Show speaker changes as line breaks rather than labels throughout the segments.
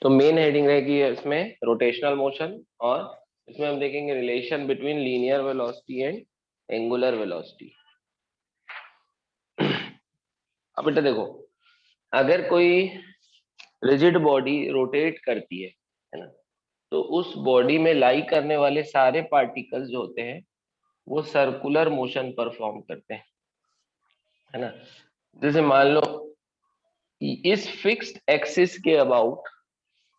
तो main heading रहेगी इसमें रोटेशनल मोशन, और इसमें हम देखेंगे relation between linear velocity and angular velocity. अब बेटा देखो, अगर कोई रिजिड बॉडी रोटेट करती है ना, तो उस बॉडी में लाई करने वाले सारे पार्टिकल्स जो होते हैं वो सर्कुलर मोशन परफॉर्म करते हैं, है ना। जैसे मान लो इस फिक्स्ड एक्सिस के अबाउट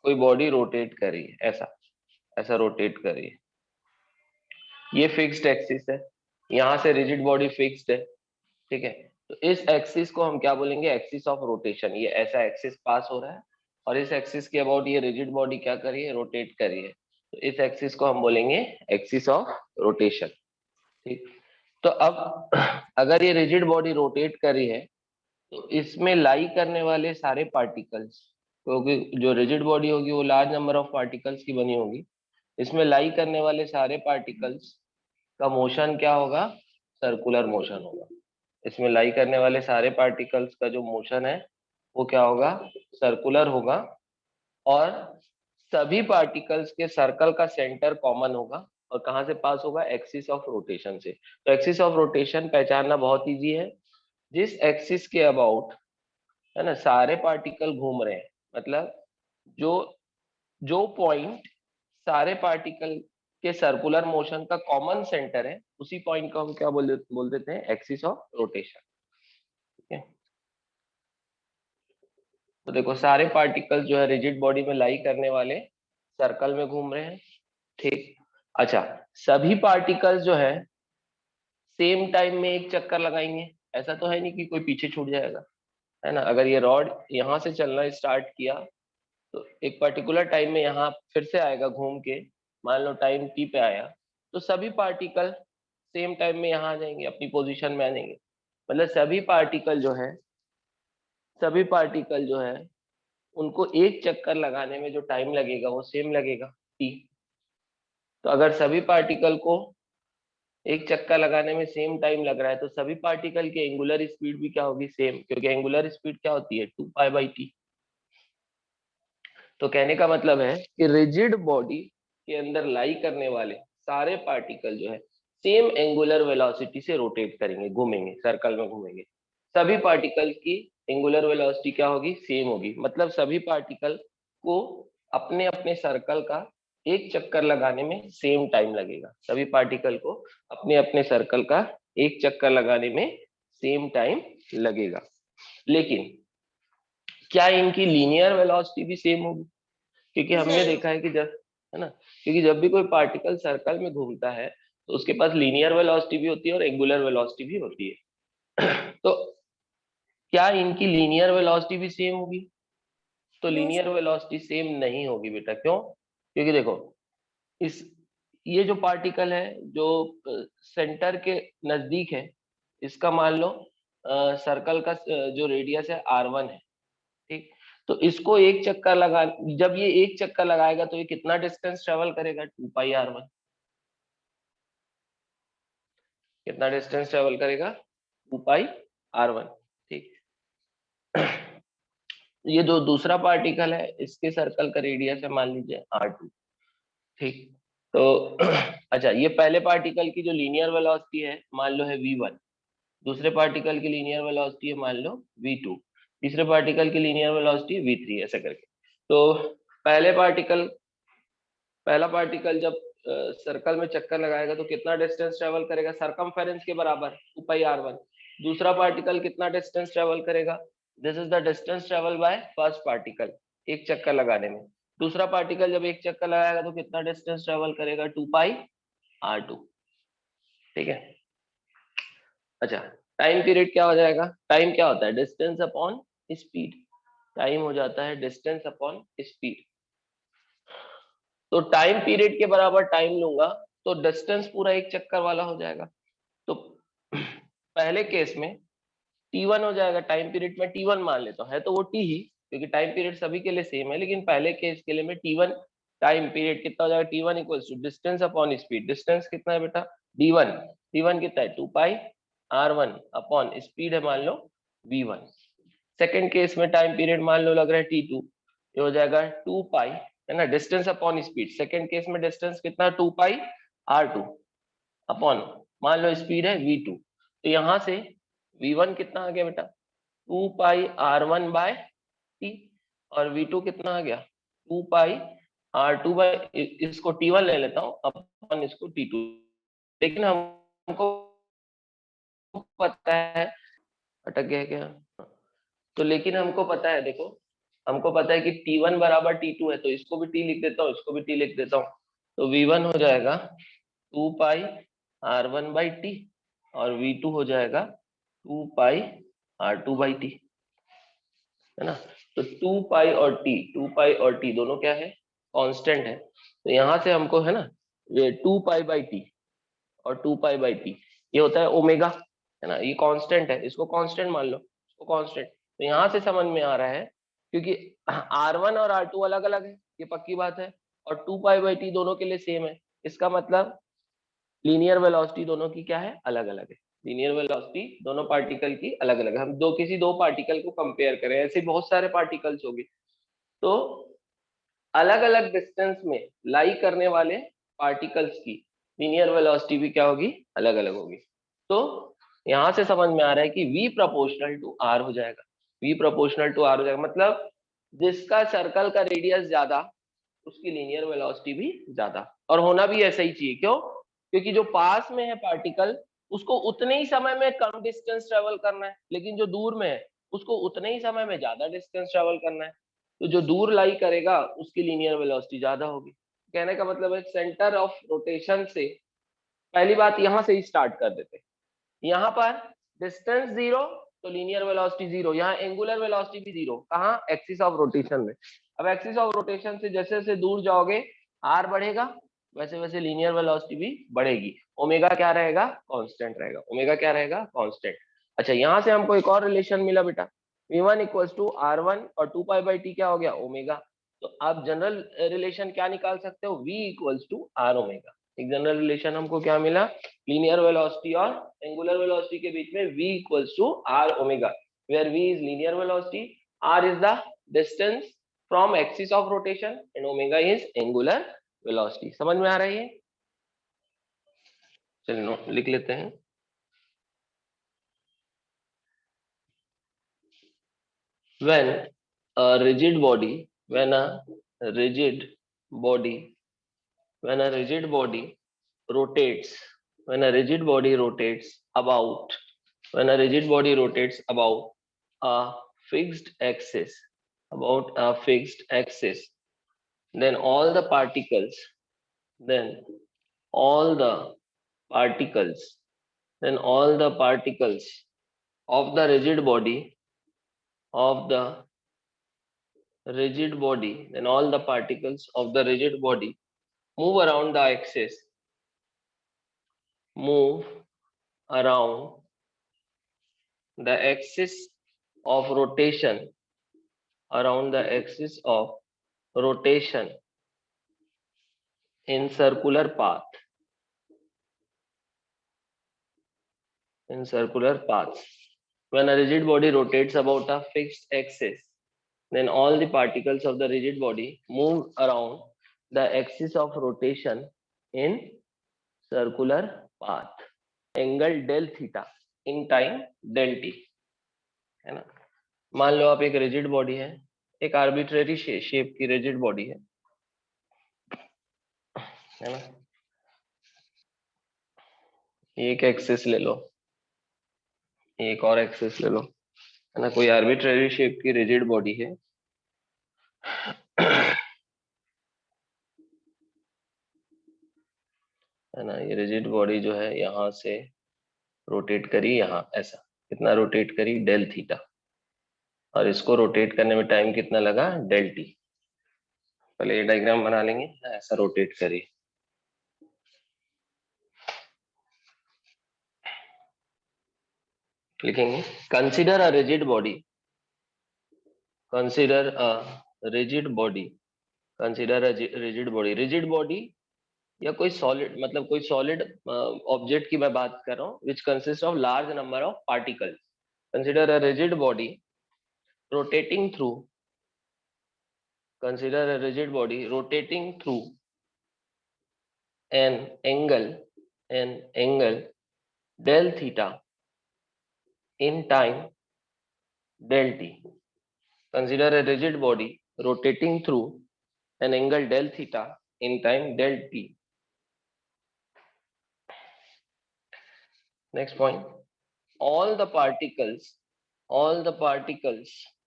कोई बॉडी रोटेट कर रही है, ऐसा ऐसा रोटेट कर रही है, ये फिक्स्ड एक्सिस है, यहाँ से रिजिड बॉडी फिक्स्ड है, ठीक है। तो इस एक्सिस को हम क्या बोलेंगे, एक्सिस ऑफ रोटेशन। ये ऐसा एक्सिस पास हो रहा है और इस एक्सिस के अबाउट ये रिजिड बॉडी क्या कर रही है, रोटेट कर रही है, तो इस एक्सिस को हम बोलेंगे एक्सिस ऑफ रोटेशन, ठीक। तो अब अगर ये रिजिड बॉडी रोटेट कर रही है तो इसमें लाई करने वाले सारे पार्टिकल्स, क्योंकि जो रिजिड बॉडी होगी वो लार्ज नंबर ऑफ पार्टिकल्स की बनी होगी, इसमें लाई करने वाले सारे पार्टिकल्स का मोशन क्या होगा, सर्कुलर मोशन होगा। इसमें लाई करने वाले सारे पार्टिकल्स का जो मोशन है वो क्या होगा, सर्कुलर होगा, और सभी पार्टिकल्स के सर्कल का सेंटर कॉमन होगा, और कहाँ से पास होगा, एक्सिस ऑफ रोटेशन से। तो एक्सिस ऑफ रोटेशन पहचानना बहुत इजी है, जिस एक्सिस के अबाउट, है ना, सारे पार्टिकल घूम रहे हैं, मतलब जो जो पॉइंट सारे पार्टिकल के सर्कुलर मोशन का कॉमन सेंटर है, उसी पॉइंट को हम क्या बोल देते हैं, एक्सिस ऑफ रोटेशन, ठीक है। तो देखो सारे पार्टिकल्स जो है रिजिड बॉडी में लाई करने वाले सर्कल में घूम रहे हैं, ठीक। अच्छा, सभी पार्टिकल्स जो है सेम टाइम में एक चक्कर लगाएंगे, ऐसा तो है नहीं कि कोई पीछे छूट जाएगा, है ना। अगर ये रॉड यहाँ से चलना स्टार्ट किया तो एक पर्टिकुलर टाइम में यहाँ फिर से आएगा घूम के, मान लो टाइम टी पे आया, तो सभी पार्टिकल सेम टाइम में यहाँ आ जाएंगे, अपनी पोजीशन में आ जाएंगे। मतलब सभी पार्टिकल जो है उनको एक चक्कर लगाने में जो टाइम लगेगा वो सेम लगेगा, टी। तो अगर सभी पार्टिकल को एक चक्कर लगाने में सेम टाइम लग रहा है तो सभी पार्टिकल की एंगुलर स्पीड भी क्या होगी, सेम, क्योंकि एंगुलर स्पीड क्या होती है, 2π/t। तो कहने का मतलब है कि रिजिड बॉडी के अंदर लाई करने वाले सारे पार्टिकल जो है सेम एंगुलर वेलोसिटी से रोटेट करेंगे, घूमेंगे, सर्कल में घूमेंगे। सभी पार्टिकल की एंगुलर वेलोसिटी क्या होगी, सेम होगी। मतलब सभी पार्टिकल को अपने अपने सर्कल का एक चक्कर लगाने में सेम टाइम लगेगा, सभी पार्टिकल को अपने अपने सर्कल का एक चक्कर लगाने में सेम टाइम लगेगा। लेकिन क्या इनकी लीनियर वेलोसिटी भी सेम होगी, क्योंकि हमने देखा है कि जब, है ना, क्योंकि जब भी कोई पार्टिकल सर्कल में घूमता है तो उसके पास लीनियर वेलोसिटी भी होती है और एंगुलर वेलोसिटी भी होती है। तो क्या इनकी लीनियर वेलोसिटी भी सेम होगी, तो लीनियर वेलोसिटी सेम नहीं होगी बेटा। क्यों, क्योंकि देखो इस ये जो पार्टिकल है जो सेंटर के नजदीक है, इसका मान लो सर्कल का जो रेडियस है r1 है, ठीक। तो इसको एक चक्कर लगा, जब ये एक चक्कर लगाएगा तो ये कितना डिस्टेंस ट्रेवल करेगा, 2πr1। कितना डिस्टेंस ट्रेवल करेगा, 2πr1, ठीक। ये जो दूसरा पार्टिकल है इसके सर्कल का रेडियस है मान लीजिए r2, ठीक। तो अच्छा, ये पहले पार्टिकल की जो लीनियर वेलोसिटी है मान लो है v1, दूसरे पार्टिकल की लीनियर वेलोसिटी है मान लो v2, तीसरे पार्टिकल की लीनियर वेलोसिटी v3, ऐसा करके। तो पहले पार्टिकल पहला पार्टिकल जब सर्कल में चक्कर लगाएगा तो कितना डिस्टेंस ट्रेवल करेगा, सरकमफेरेंस के बराबर 2πr1। दूसरा पार्टिकल कितना डिस्टेंस ट्रेवल करेगा, this is the distance travel by first particle एक चक्कर लगाने में। दूसरा पार्टिकल जब एक चक्कर लगाएगा तो कितना डिस्टेंस ट्रेवल करेगा, 2πr2, ठीक है। अच्छा, टाइम पीरियड क्या हो जाएगा, टाइम क्या होता है, डिस्टेंस अपॉन स्पीड। टाइम हो जाता है डिस्टेंस अपॉन स्पीड। तो टाइम पीरियड के बराबर टाइम लूंगा तो डिस्टेंस पूरा एक चक्कर वाला हो जाएगा। तो पहले केस में t1 हो जाएगा, टाइम पीरियड में t1 मान लेता हूं, है तो वो t ही, क्योंकि टाइम पीरियड सभी के लिए सेम है, लेकिन पहले केस के लिए मैं t1 टाइम पीरियड कितना हो जाएगा, t1 equals to distance upon speed. Distance कितना है बेटा, d1, t1 कितना है 2πr1 अपॉन स्पीड है मान लो v1। सेकेंड केस में टाइम पीरियड मान लो लग रहा है t2, ये हो जाएगा 2 पाई, है ना, distance upon speed. Second case में डिस्टेंस कितना, 2 पाई r2 अपॉन, मान लो स्पीड है v2, तो यहाँ से v1 कितना आ गया बेटा, 2 पाई r1 बाय टी, और v2 कितना आ गया, 2 पाई r2 बाय, इसको t1 ले लेता हूँ अपन इसको t2, लेकिन हमको पता है, अटक गया है क्या, तो लेकिन हमको पता है, देखो हमको पता है कि t1 बराबर t2 है, तो इसको भी t लिख देता हूँ, इसको भी t लिख देता हूँ, तो v1 हो जाएगा 2 पाई r1 बाई टी, और v2 हो जाएगा 2 पाई r2 बाई टी, है ना। तो 2 पाई और t, 2 पाई और t दोनों क्या है, कांस्टेंट है, तो यहाँ से हमको, है ना, ये 2 पाई बाई टी और 2 पाई बाई टी, ये होता है ओमेगा, है ना, ये कांस्टेंट है, इसको कांस्टेंट मान लो, इसको कांस्टेंट, तो यहाँ से समझ में आ रहा है, क्योंकि r1 और r2 अलग अलग है, ये पक्की बात है, और 2 पाई बाई टी दोनों के लिए सेम है, इसका मतलब लीनियर वेलोसिटी दोनों की क्या है, अलग अलग है, लीनियर वेलोसिटी दोनों पार्टिकल की अलग अलग है। हम किसी दो पार्टिकल को कंपेयर करें, ऐसे बहुत सारे पार्टिकल्स होंगे, तो अलग अलग डिस्टेंस में लाई करने वाले पार्टिकल्स की लीनियर वेलोसिटी भी क्या होगी, अलग अलग होगी। तो यहां से समझ में आ रहा है कि v प्रोपोर्शनल टू r हो जाएगा, v प्रोपोर्शनल टू r हो जाएगा, मतलब जिसका सर्कल का रेडियस ज्यादा उसकी लीनियर वेलोसिटी भी ज्यादा, और होना भी ऐसा ही चाहिए, क्यों, क्योंकि जो पास में है पार्टिकल उसको उतने ही समय में कम डिस्टेंस ट्रेवल करना है, लेकिन जो दूर में है उसको उतने ही समय में ज्यादा डिस्टेंस ट्रेवल करना है, तो जो दूर लाई करेगा उसकी लीनियर वेलोसिटी ज्यादा होगी। कहने का मतलब है सेंटर ऑफ रोटेशन से, पहली बात यहां से ही स्टार्ट कर देते हैं, यहाँ पर डिस्टेंस जीरो, तो लीनियर वेलोसिटी जीरो, यहाँ एंगुलर वेलोसिटी भी जीरो, कहाँ, एक्सिस ऑफ रोटेशन में। अब एक्सिस ऑफ रोटेशन से जैसे जैसे दूर जाओगे आर बढ़ेगा, वैसे वैसे लीनियर वेलोसिटी भी बढ़ेगी, ओमेगा क्या रहेगा, कांस्टेंट रहेगा, ओमेगा क्या रहेगा, कांस्टेंट। अच्छा, यहाँ से हमको एक और रिलेशन मिला बेटा, v1 इक्वल्स टू r1 और 2 पाई बाई टी क्या हो गया, ओमेगा, तो आप जनरल रिलेशन क्या निकाल सकते हो, v equals to r omega. एक जनरल रिलेशन हमको क्या मिला, लीनियर वेलोसिटी और एंगुलर वेलोसिटी के बीच में v equals to r omega, where v is linear velocity, r is the distance from axis of rotation and omega is angular velocity. समझ में आ रही है, चलो लिख लेते हैं। when a rigid body when a rigid body when a rigid body rotates when a rigid body rotates about when a rigid body rotates a fixed axis about a fixed axis, then all the particles then all the particles then all the particles of the rigid body then all the particles of the rigid body move around the axis move around the axis of rotation around the axis of rotation in circular path when a rigid body rotates about a fixed axis, then all the particles of the rigid body move around the axis of rotation in circular path angle del theta in time del T, है ना। मान लो आप एक rigid body है, एक arbitrary shape की rigid body है ना, एक एक्सिस ले लो, एक और एक्सिस ले लो, है ना, कोई आर्बिट्रेरी शेप की रिजिड बॉडी है है ना, ये रिजिड बॉडी जो है यहाँ से रोटेट करी, यहाँ ऐसा कितना रोटेट करी, डेल थीटा, और इसको रोटेट करने में टाइम कितना लगा, डेल टी। पहले ये डायग्राम बना लेंगे, ऐसा रोटेट करी, लिखेंगे consider a rigid body consider a rigid body consider a rigid body, rigid body या कोई सॉलिड, मतलब कोई सॉलिड ऑब्जेक्ट की मैं बात कर रहा हूँ, which consist of large number of particles. Consider a rigid body rotating through consider a rigid body rotating through an angle del theta in time del t. Consider a rigid body rotating through an angle del theta in time del t. Next point, all the particles,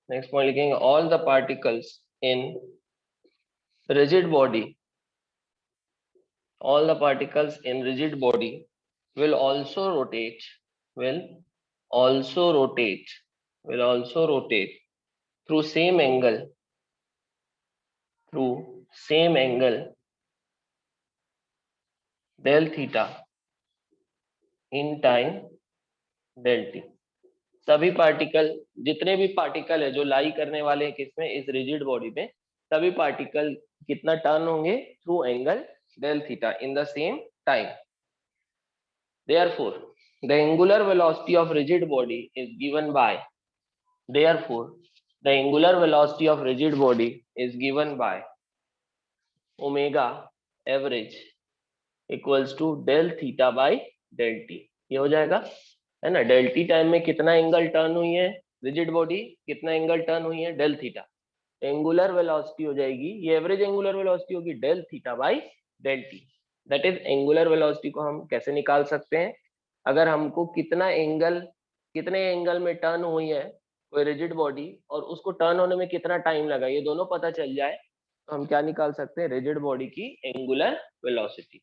next point लिखेंगे, all the particles in rigid body, all the particles in rigid body will also rotate, will also rotate, will also rotate through same angle, through same angle del theta in time del t. सभी particle, जितने भी particle है जो लाई करने वाले हैं किसमें, इस रिजिड बॉडी में, सभी पार्टिकल कितना टर्न होंगे, through angle del theta in the same time. Therefore, the angular velocity of rigid body is given by, therefore, the angular velocity of rigid body is given by omega average equals to del theta by del t. ये हो जाएगा, है ना. Del T time में कितना angle turn हुई है rigid body, कितना एंगल टर्न हुई है, डेल थीटा. एंगुलर वेलोसिटी हो जाएगी, ये एवरेज एंगुलर वेलोसिटी होगी del theta by del T. That is angular velocity को हम कैसे निकाल सकते हैं, अगर हमको कितना एंगल, कितने एंगल में टर्न हुई है कोई रिजिड बॉडी और उसको टर्न होने में कितना टाइम लगा, ये दोनों पता चल जाए तो हम क्या निकाल सकते हैं, रिजिड बॉडी की एंगुलर वेलोसिटी.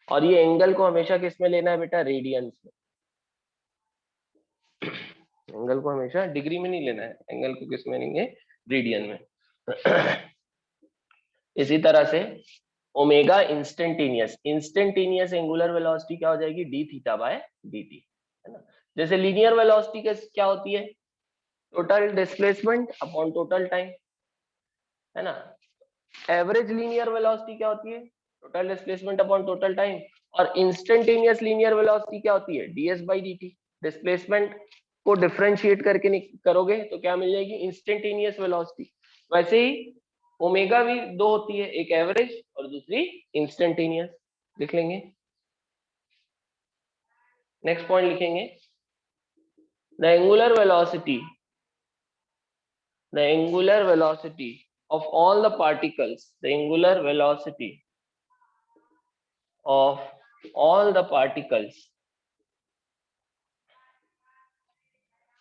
और ये एंगल को हमेशा किस में लेना है बेटा, रेडियंस में. एंगल को हमेशा डिग्री में नहीं लेना है, एंगल को किस में लेंगे, रेडियन में. इसी तरह से omega instantaneous, instantaneous angular velocity क्या हो जाएगी, D theta by D T, है ना. जैसे लीनियर वेलोसिटी क्या होती है, total displacement upon total time, है ना. एवरेज लीनियर वेलोसिटी क्या होती है, total displacement upon total time. और इंस्टेंटेनियस लीनियर वेलोसिटी क्या होती है, डीएस बाई डी. डिस्प्लेसमेंट को डिफरेंशिएट करके करोगे तो क्या मिल जाएगी, इंस्टेंटेनियस वेलोसिटी. वैसे ही ओमेगा भी दो होती है, एक एवरेज और दूसरी इंस्टेंटेनियस. लिख लेंगे. नेक्स्ट पॉइंट लिखेंगे, the angular velocity, the angular velocity of all the particles, the angular velocity of all the particles,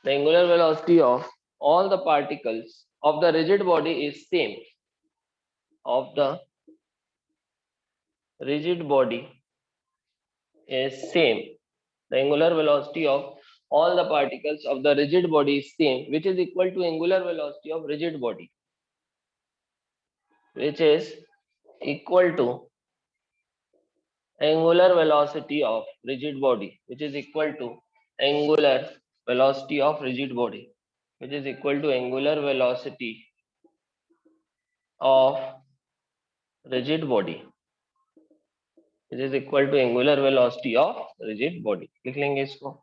the angular velocity of all the particles of the rigid body is same, of the rigid body is same, the angular velocity of all the particles of the rigid body is same, which is equal to angular velocity of rigid body, which is equal to angular velocity of rigid body, which is equal to angular velocity of rigid body, which is equal to angular velocity of rigid body, which is equal to angular velocity of rigid body. लिख लेंगे इसको,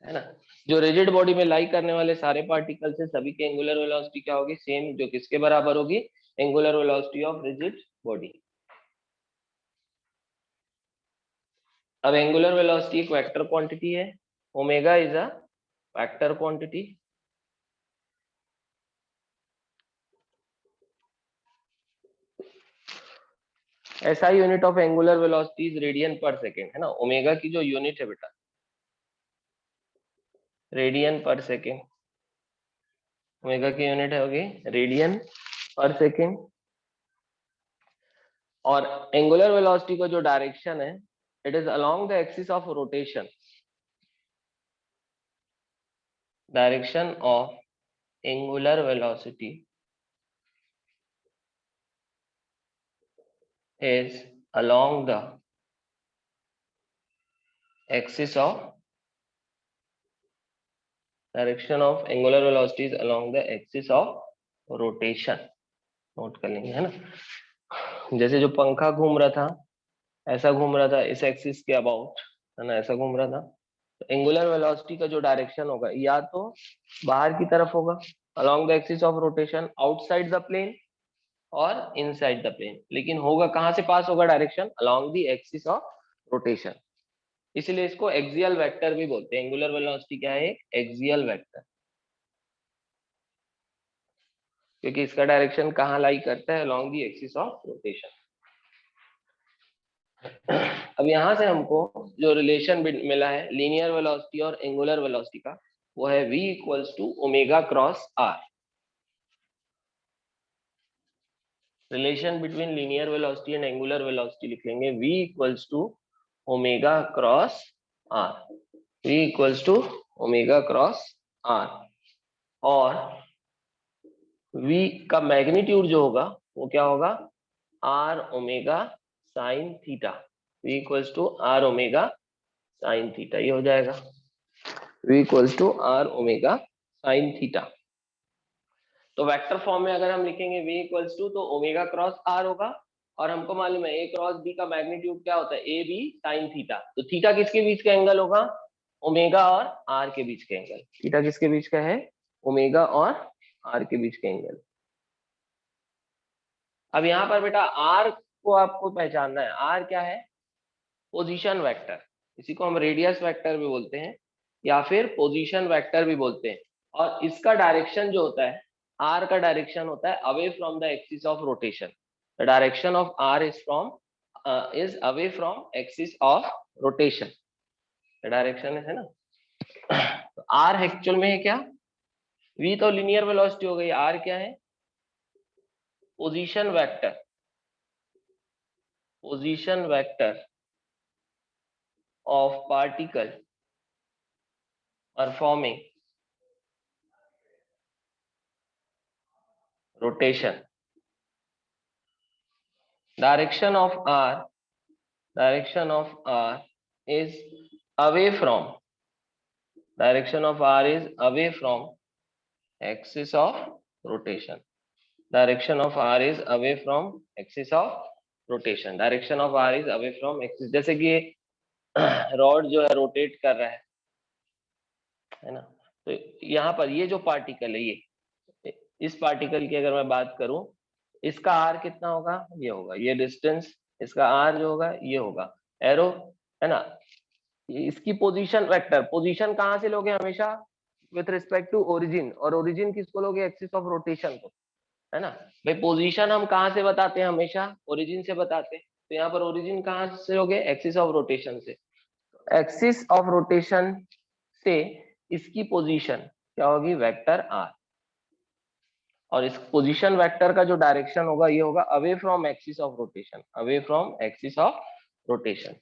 है ना. जो rigid body में लाई करने वाले सारे पार्टिकल्स है, सभी के एंगुलर वेलोसिटी क्या होगी, सेम, जो किसके बराबर होगी, angular velocity of rigid body. अब एंगुलर वेलोसिटी एक वेक्टर क्वांटिटी है, omega is a vector quantity. ऐसा unit of angular velocity is radian per second, है ना. ओमेगा की जो यूनिट है बेटा, रेडियन पर सेकेंड, ओमेगा की यूनिट है होगी रेडियन पर सेकेंड. और एंगुलर वेलोसिटी का जो डायरेक्शन है, it is along the axis of rotation, direction of angular velocity is along the axis of, direction of angular velocity is along the axis of rotation. Note कर लेंगे, है ना. जैसे जो पंखा घूम रहा था, ऐसा घूम रहा था इस एक्सिस के अबाउट, है ना, ऐसा घूम रहा था. तो एंगुलर वेलोसिटी का जो डायरेक्शन होगा या तो बाहर की तरफ होगा along the axis of rotation, outside the plane और इनसाइड द प्लेन, लेकिन होगा कहां से पास होगा direction, along the axis of rotation, इसलिए इसको एक्सियल वेक्टर भी बोलते हैं। एंगुलर वेलोसिटी क्या है, एक्सियल वेक्टर, क्योंकि इसका डायरेक्शन कहां लाई करता है, along the axis of rotation. अब यहां से हमको जो रिलेशन मिला है लीनियर वेलोसिटी और एंगुलर वेलोसिटी का, वो है v equals to omega cross r। Relation between linear velocity and angular velocity लिखेंगे v equals to omega cross r, v equals to omega cross r, और v का magnitude जो होगा वो क्या होगा, r omega sine theta, v equals to r omega sine theta, ये हो जाएगा v equals to r omega sine theta. तो वेक्टर फॉर्म में अगर हम लिखेंगे v इक्वल्स टू, तो ओमेगा क्रॉस r होगा, और हमको मालूम है a क्रॉस b का मैग्नीट्यूड क्या होता है, a b साइन थीटा, तो थीटा किसके बीच का एंगल होगा, ओमेगा और r के बीच का एंगल। थीटा किसके बीच का है, ओमेगा और r के बीच का एंगल। अब यहाँ पर बेटा r को आपको पहचानना है, r क्या है, पोजीशन वेक्टर, इसी को हम रेडियस वेक्टर भी बोलते हैं या फिर पोजीशन वेक्टर भी बोलते हैं, और इसका डायरेक्शन जो होता है, r का डायरेक्शन होता है away from the axis of rotation. The direction of r is away from axis of rotation, direction है ना। तो r एक्चुअल में है क्या, v तो लीनियर वेलोसिटी हो गई, r क्या है, position vector, position vector of particle performing rotation. Direction of r is away from, direction of r is away from axis of rotation, direction of r is away from axis of rotation, direction of r is away from axis। जैसे कि rod जो है rotate कर रहा है ना, तो यहाँ पर ये जो पार्टिकल है, ये इस पार्टिकल की अगर मैं बात करूं, इसका r कितना होगा, ये होगा, ये डिस्टेंस, इसका r जो होगा ये होगा, एरो है ना। इसकी पोजीशन वेक्टर, पोजीशन कहां से लोगे हमेशा, विथ रिस्पेक्ट टू ओरिजिन, और ओरिजिन किसको लोगे, एक्सिस ऑफ रोटेशन को, है ना। भाई पोजीशन हम कहां से बताते हैं, हमेशा ओरिजिन से बताते हैं, तो यहाँ पर ओरिजिन कहां से लोगे, एक्सिस ऑफ रोटेशन से। एक्सिस ऑफ रोटेशन से इसकी पोजीशन क्या होगी, वेक्टर r, और इस पोजीशन वेक्टर का जो डायरेक्शन होगा ये होगा away from axis of rotation, away from axis of rotation,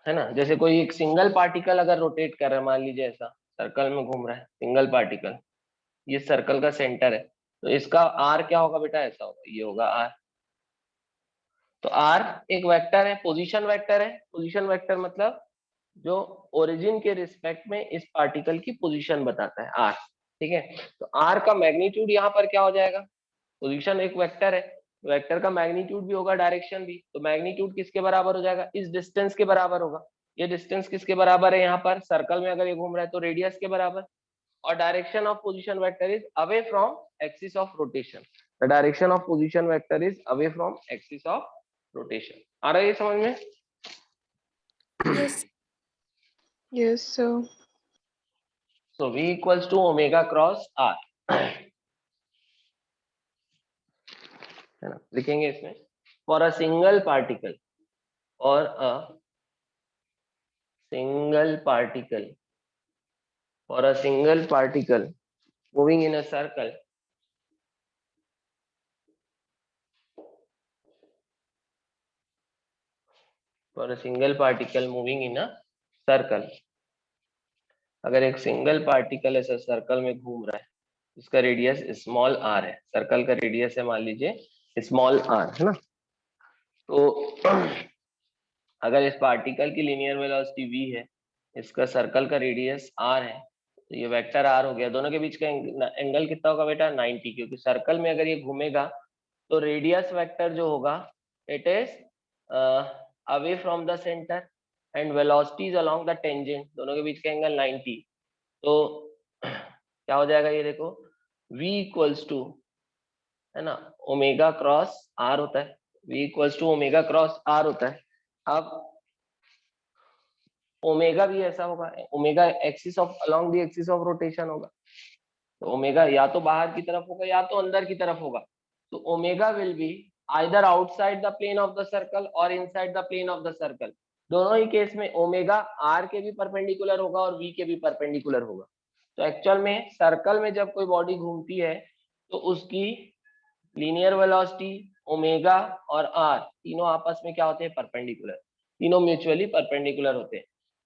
है ना। जैसे कोई एक सिंगल पार्टिकल अगर रोटेट कर रहा है, मान लीजिए ऐसा सर्कल में घूम रहा है सिंगल पार्टिकल, ये सर्कल का सेंटर है, तो इसका r क्या होगा बेटा, ऐसा होगा, ये होगा r। तो r एक वेक्टर है, पोजीशन वेक्टर है, पोजीशन वेक्टर मतलब जो ओरिजिन के रिस्पेक्ट में इस पार्टिकल की पोजीशन बताता है, r, ठीक है। तो r का मैग्नीट्यूड यहाँ पर क्या हो जाएगा, पोजीशन एक वेक्टर है, वेक्टर का मैग्नीट्यूड भी होगा, डायरेक्शन भी, तो मैग्नीट्यूड किसके बराबर हो जाएगा, इस डिस्टेंस के बराबर होगा। ये डिस्टेंस किसके बराबर है, यहाँ पर सर्कल में अगर ये घूम रहा है तो रेडियस के बराबर, और direction of position vector is away from axis of rotation, the direction of position vector is away from axis of rotation. आ रहा है ये समझ में?
Yes. Yes, sir.
So V equals to omega cross R, है ना, लिखेंगे इसमें, फॉर अ सिंगल पार्टिकल, और a single particle, for a single particle moving in a circle, for a single particle moving in a circle, अगर एक single particle ऐसा circle में घूम रहा है, इसका रेडियस स्मॉल r है, सर्कल का रेडियस है मान लीजिए स्मॉल r, है ना। तो अगर इस पार्टिकल की लीनियर वेलोसिटी v है, इसका सर्कल का रेडियस r है, तो ये वेक्टर r हो गया, दोनों के बीच का एंगल कितना होगा बेटा, 90, क्योंकि सर्कल में अगर ये घूमेगा तो रेडियस वेक्टर जो होगा it is away from the centre and velocity is along the tangent, दोनों के बीच का एंगल 90। तो क्या हो जाएगा ये देखो, v इक्वल्स टू, है ना, ओमेगा क्रॉस r होता है, v equals to omega cross r होता है। अब ओमेगा भी ऐसा होगा, omega axis of along the axis of rotation होगा, तो ओमेगा या तो बाहर की तरफ होगा या तो अंदर की तरफ होगा। तो omega will be either outside the plane of the circle और inside the plane of the circle. दोनों ही केस में ओमेगा आर के भी परपेंडिकुलर होगा और वी के भी परपेंडिकुलर होगा। तो एक्चुअल में सर्कल में जब कोई बॉडी घूमती है तो उसकी लीनियर वेलोसिटी, ओमेगा और आर तीनों आपस में क्या होते हैं, परपेंडिकुलर, तीनों म्यूचुअली परपेंडिकुलर होते हैं।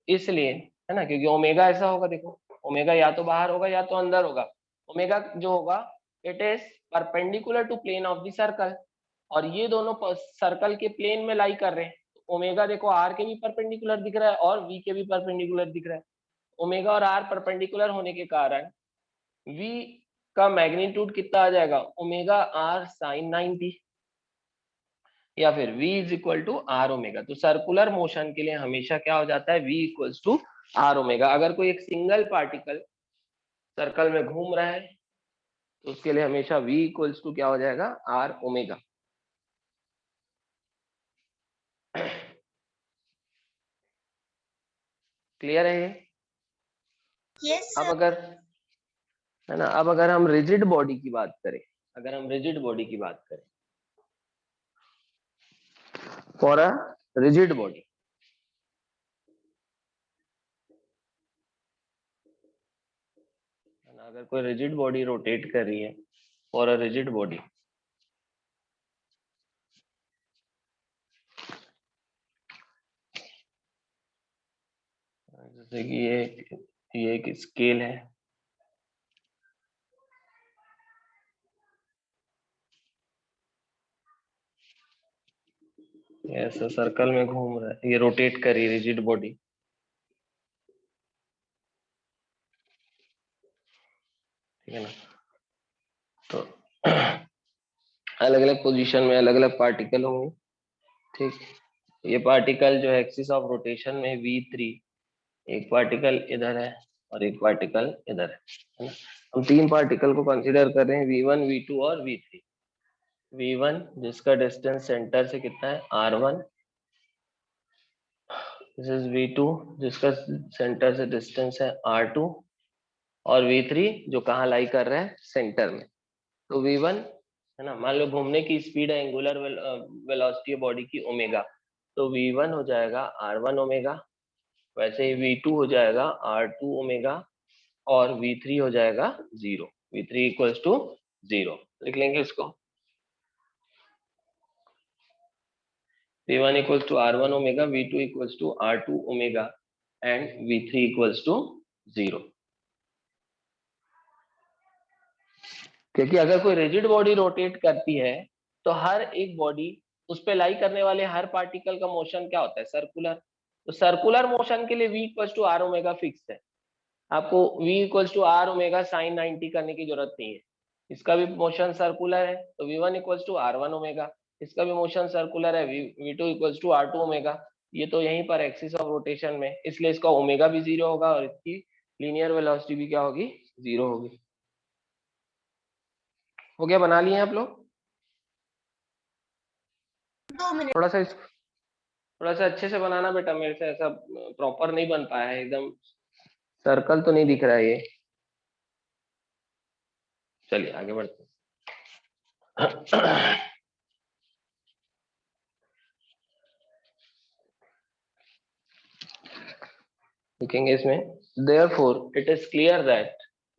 इसलिए, है ना, क्योंकि ओमेगा ऐसा होगा, देखो ओमेगा या तो बाहर होगा या तो अंदर होगा। ओमेगा जो होगा it is perpendicular to plane of the circle, और ये दोनों सर्कल के प्लेन में लाई कर रहे हैं। ओमेगा देखो आर के भी परपेंडिकुलर दिख रहा है और वी के भी परपेंडिकुलर दिख रहा है। ओमेगा और आर परपेंडिकुलर होने के कारण वी का मैग्नीट्यूड कितना आ जाएगा, ओमेगा आर साइन 90, या फिर v is equal to R omega. तो सर्कुलर मोशन के लिए हमेशा क्या हो जाता है, v equals to R omega. अगर कोई एक सिंगल पार्टिकल सर्कल में घूम रहा है तो उसके लिए हमेशा v इक्वल्स टू क्या हो जाएगा, आर ओमेगा। क्लियर है ये?
Yes,
अब
sir.
अगर, है ना, अब अगर हम रिजिड बॉडी की बात करें, अगर हम रिजिड बॉडी की बात करें, फॉर अ रिजिड बॉडी, अगर कोई रिजिड बॉडी रोटेट कर रही है, फॉर अ रिजिड बॉडी, जैसे कि ये एक स्केल है, ऐसा सर्कल में घूम रहा है, ये रोटेट कर रही है रिजिड बॉडी, ठीक है ना। तो अलग अलग पोजीशन में अलग अलग पार्टिकल होंगे, ठीक। ये पार्टिकल जो है एक्सिस ऑफ रोटेशन में v3, एक पार्टिकल इधर है और एक पार्टिकल इधर है ना। हम तीन पार्टिकल को कंसीडर कर रहे हैं, v1, v2 और v3। v1 जिसका डिस्टेंस सेंटर से कितना है, r1, दिस इज v2 जिसका सेंटर से डिस्टेंस है r2, और v3 जो कहाँ लाई कर रहा है, सेंटर में। तो v1, है ना, मान लो घूमने की स्पीड है, एंगुलर वेलोसिटी बॉडी की ओमेगा, तो v1 हो जाएगा r1 ओमेगा, वैसे ही v2 हो जाएगा r2 ओमेगा, और v3 हो जाएगा 0, v3 इक्वल्स टू 0। लिख लेंगे इसको, v1 equals to r1 omega, v2 equals to r2 omega and v3 equals to 0। क्योंकि अगर कोई रिजिड बॉडी रोटेट करती है तो हर एक बॉडी, उस पे लाई करने वाले हर पार्टिकल का मोशन क्या होता है, सर्कुलर। तो सर्कुलर मोशन के लिए v equals to R omega fix है, आपको v equals to R omega sine 90 करने की जरूरत नहीं है। इसका भी मोशन सर्कुलर है, तो v1 equals to r1 omega, इसका भी मोशन सर्कुलर है, v2 equals to r2 omega. ये तो यहीं पर एक्सिस ऑफ रोटेशन में, इसलिए इसका ओमेगा भी 0 होगा और इसकी लीनियर वेलोसिटी भी क्या होगी, 0 होगी। हो गया, बना लिए आप लोग?
2 minutes.
थोड़ा सा अच्छे से बनाना बेटा, मेरे से ऐसा प्रॉपर नहीं बन पाया है, एकदम सर्कल तो नहीं दिख रहा है ये। चलिए आगे बढ़ते हैं। लिखेंगे इसमें, therefore it is clear that,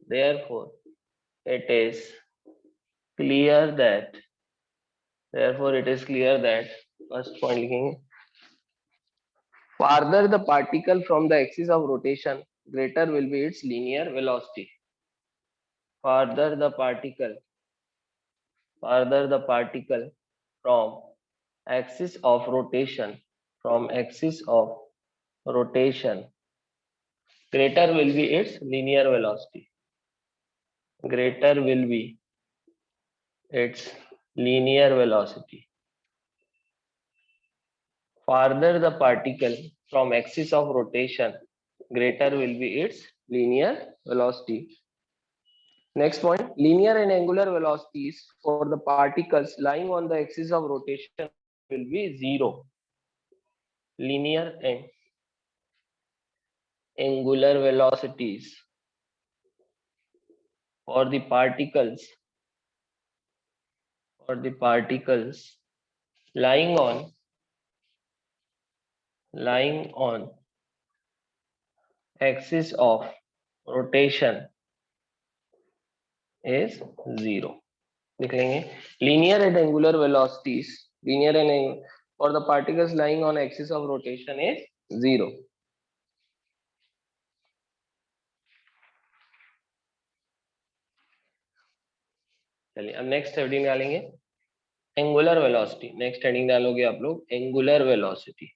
therefore it is clear that, therefore it is clear that, first point लिखेंगे, farther the particle from the axis of rotation, greater will be its linear velocity. Farther the particle, farther the particle from axis of rotation, from axis of rotation, greater will be its linear velocity, greater will be its linear velocity. Farther the particle from axis of rotation, greater will be its linear velocity. Next point, linear and angular velocities for the particles lying on the axis of rotation will be 0. Linear and angular velocities for the particles lying on axis of rotation is 0. लिख लेंगे linear and angular velocities for the particles lying on axis of rotation is 0. चलिए अब next heading डालेंगे angular velocity. Next heading डालोगे आप लोग angular velocity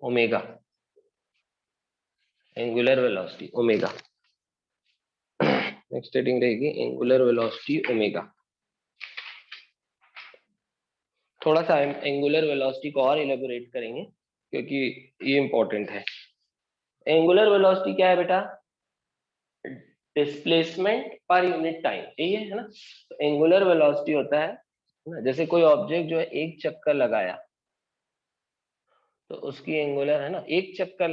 omega. Angular velocity omega. Next heading रहेगी angular velocity omega. थोड़ा सा एंगुलर वेलोसिटी को और इलेबोरेट करेंगे क्योंकि ये इंपॉर्टेंट है. एंगुलर वेलोसिटी क्या है बेटा? Displacement per unit time. यही है ना. एंगुलर वेलोसिटी होता है ना, जैसे कोई ऑब्जेक्ट जो है एक चक्कर लगाया तो उसकी एंगुलर है ना एक चक्कर.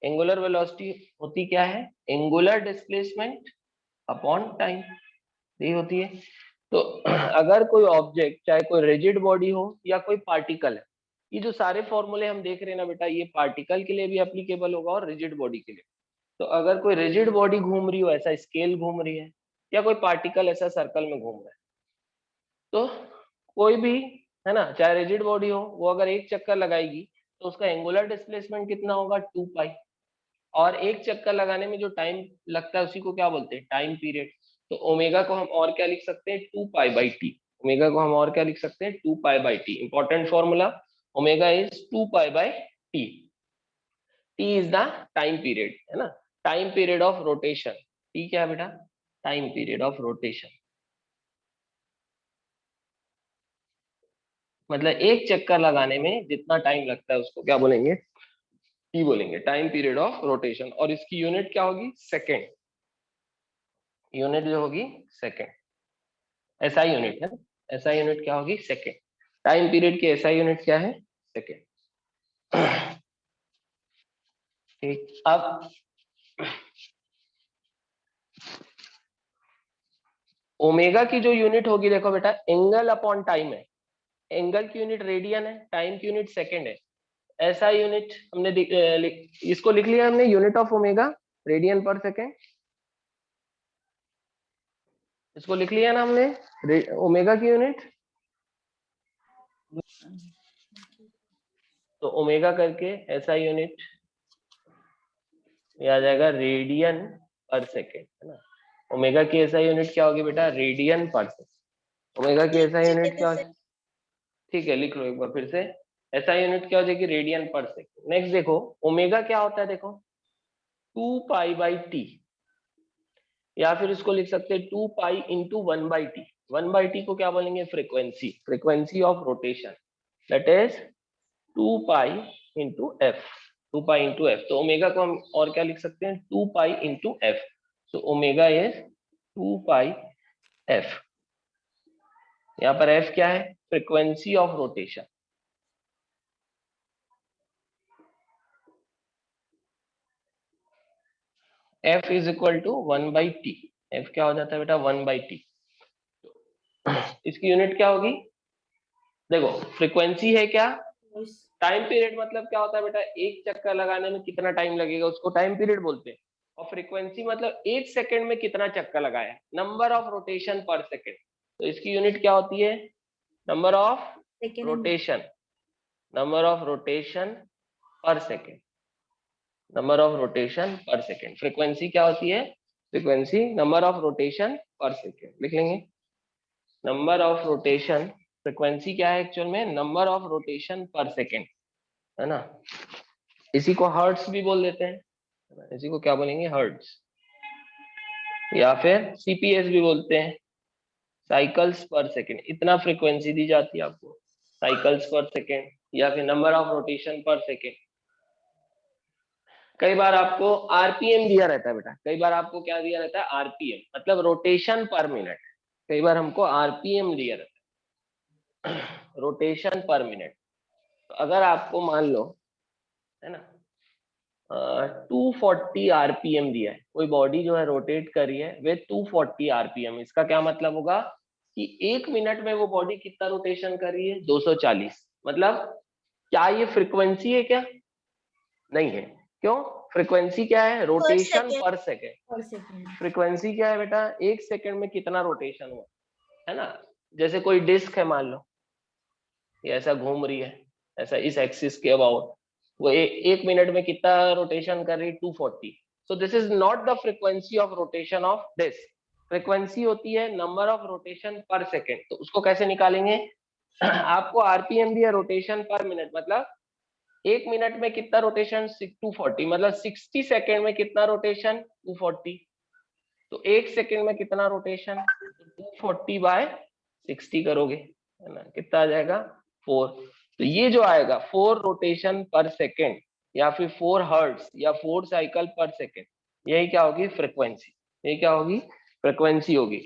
एंगुलर वेलोसिटी होती क्या है? Angular displacement upon time. यही होती है. तो अगर कोई ऑब्जेक्ट चाहे कोई रिजिड बॉडी हो या कोई पार्टिकल है, ये जो सारे फॉर्मूले हम देख रहे हैं ना बेटा, ये पार्टिकल के लिए भी एप्लीकेबल होगा और रिजिड बॉडी के लिए. तो अगर कोई रिजिड बॉडी घूम रही हो, ऐसा स्केल घूम रही है, या कोई पार्टिकल ऐसा सर्कल में घूम रहा है, तो कोई भी है ना, चाहे रिजिड बॉडी हो, वो अगर एक चक्कर लगाएगी तो उसका एंगुलर डिस्प्लेसमेंट कितना होगा? 2 पाई. और एक चक्कर लगाने में जो टाइम लगता है उसी को क्या बोलते हैं? Time period. तो ओमेगा को हम और क्या लिख सकते हैं? 2 पाई/t. ओमेगा को हम और क्या लिख सकते हैं? 2 पाई/t. इंपॉर्टेंट फॉर्मूला, ओमेगा इज 2 पाई/t. t is the time period, है ना. Time period of rotation. t क्या है बेटा? Time period of rotation. मतलब एक चक्कर लगाने में जितना टाइम लगता है उसको क्या बोलेंगे? टी बोलेंगे. Time period of rotation. और इसकी यूनिट क्या होगी? सेकेंड. यूनिट जो होगी सेकेंड. एसआई यूनिट है. एसआई यूनिट क्या होगी? सेकेंड. टाइम पीरियड की एसआई यूनिट क्या है? सेकेंड. ठीक. अब ओमेगा की जो यूनिट होगी देखो बेटा, एंगल अपॉन टाइम है. एंगल की यूनिट रेडियन है, टाइम की यूनिट सेकेंड है. ऐसा यूनिट हमने इसको लिख लिया हमने, unit of omega radian per second. इसको लिख लिया ना हमने, ओमेगा की यूनिट. तो ओमेगा करके ऐसा यूनिट ये आ जाएगा रेडियन पर सेकेंड, है ना. ओमेगा की ऐसा यूनिट क्या होगी बेटा? Radian per second. ओमेगा की ऐसा यूनिट क्या होगी? ठीक है, लिख लो एक बार फिर से. ऐसा यूनिट क्या हो जाएगी? Radian per second. नेक्स्ट देखो ओमेगा क्या होता है, देखो 2 पाई/t. या फिर इसको लिख सकते हैं 2 पाई/1/t. 1/t को क्या बोलेंगे? Frequency. Frequency of rotation, that is 2 पाई/f. 2 पाई/f. तो ओमेगा को हम और क्या लिख सकते हैं? 2 पाई/f. So omega is 2 पाई/f. यहाँ पर f क्या है? Frequency of rotation. f is equal to 1/t. f क्या हो जाता है बेटा? 1/t. इसकी यूनिट क्या होगी? देखो फ्रीक्वेंसी है क्या? टाइम पीरियड मतलब क्या होता है बेटा? एक चक्कर लगाने में कितना टाइम लगेगा उसको टाइम पीरियड बोलते हैं. और फ्रीक्वेंसी मतलब एक सेकंड में कितना चक्कर लगाया, नंबर ऑफ रोटेशन पर सेकंड. तो इसकी यूनिट क्या होती है? Number of rotation. Number of rotation पर सेकंड. नंबर ऑफ रोटेशन पर सेकंड. फ्रीक्वेंसी क्या होती है? फ्रीक्वेंसी नंबर ऑफ रोटेशन पर सेकंड. लिख लेंगे नंबर ऑफ रोटेशन. फ्रीक्वेंसी क्या है एक्चुअल में? नंबर ऑफ रोटेशन पर सेकंड, है ना. इसी को हर्ट्स भी बोल देते हैं. इसी को क्या बोलेंगे? हर्ट्स. या फिर सीपीएस भी बोलते हैं, साइकिल्स पर सेकंड. इतना फ्रीक्वेंसी दी जाती है आपको, साइकिल्स पर सेकंड, या फिर नंबर ऑफ रोटेशन पर सेकंड. कई बार आपको आरपीएम दिया रहता है बेटा, कई बार आपको क्या दिया रहता है, आरपीएम मतलब रोटेशन पर मिनट। कई बार हमको आरपीएम दिया रहता है, रोटेशन पर मिनट। तो अगर आपको मान लो है ना 240 आरपीएम दिया है, कोई बॉडी जो है रोटेट कर रही है वे 240 आरपीएम, इसका क्या मतलब होगा कि 1 मिनट में वो बॉडी कितना रोटेशन कर रही है, 240। मतलब क्या ये फ्रीक्वेंसी है क्या? नहीं है। क्यों? फ्रीक्वेंसी क्या है? Rotation
second.
पर सेकेंड। फ्रीक्वेंसी क्या है बेटा? 1 सेकेंड में कितना रोटेशन हुआ, है ना। जैसे कोई डिस्क है मान लो, ये ऐसा घूम रही है, ऐसा इस एक्सिस के अबाउट, वो 1 मिनट में कितना रोटेशन कर रही है, 240। So this is not the frequency of rotation of disc. Frequency होती है number of rotation per second. तो उसको कैसे निकालेंगे? आपको आरपीएम दिया रोटेशन पर मिनट, मतलब 1 मिनट में कितना रोटेशन, 240, मतलब 60 सेकेंड में कितना रोटेशन, 240। तो 1 सेकेंड में कितना रोटेशन, 240 बाय 60 करोगे, है ना, कितना आ जाएगा, 4। तो ये जो आएगा 4 रोटेशन पर सेकेंड या फिर 4 हर्ट्ज या 4 साइकिल पर सेकेंड, यही क्या होगी, फ्रीक्वेंसी। यही क्या होगी, फ्रीक्वेंसी होगी।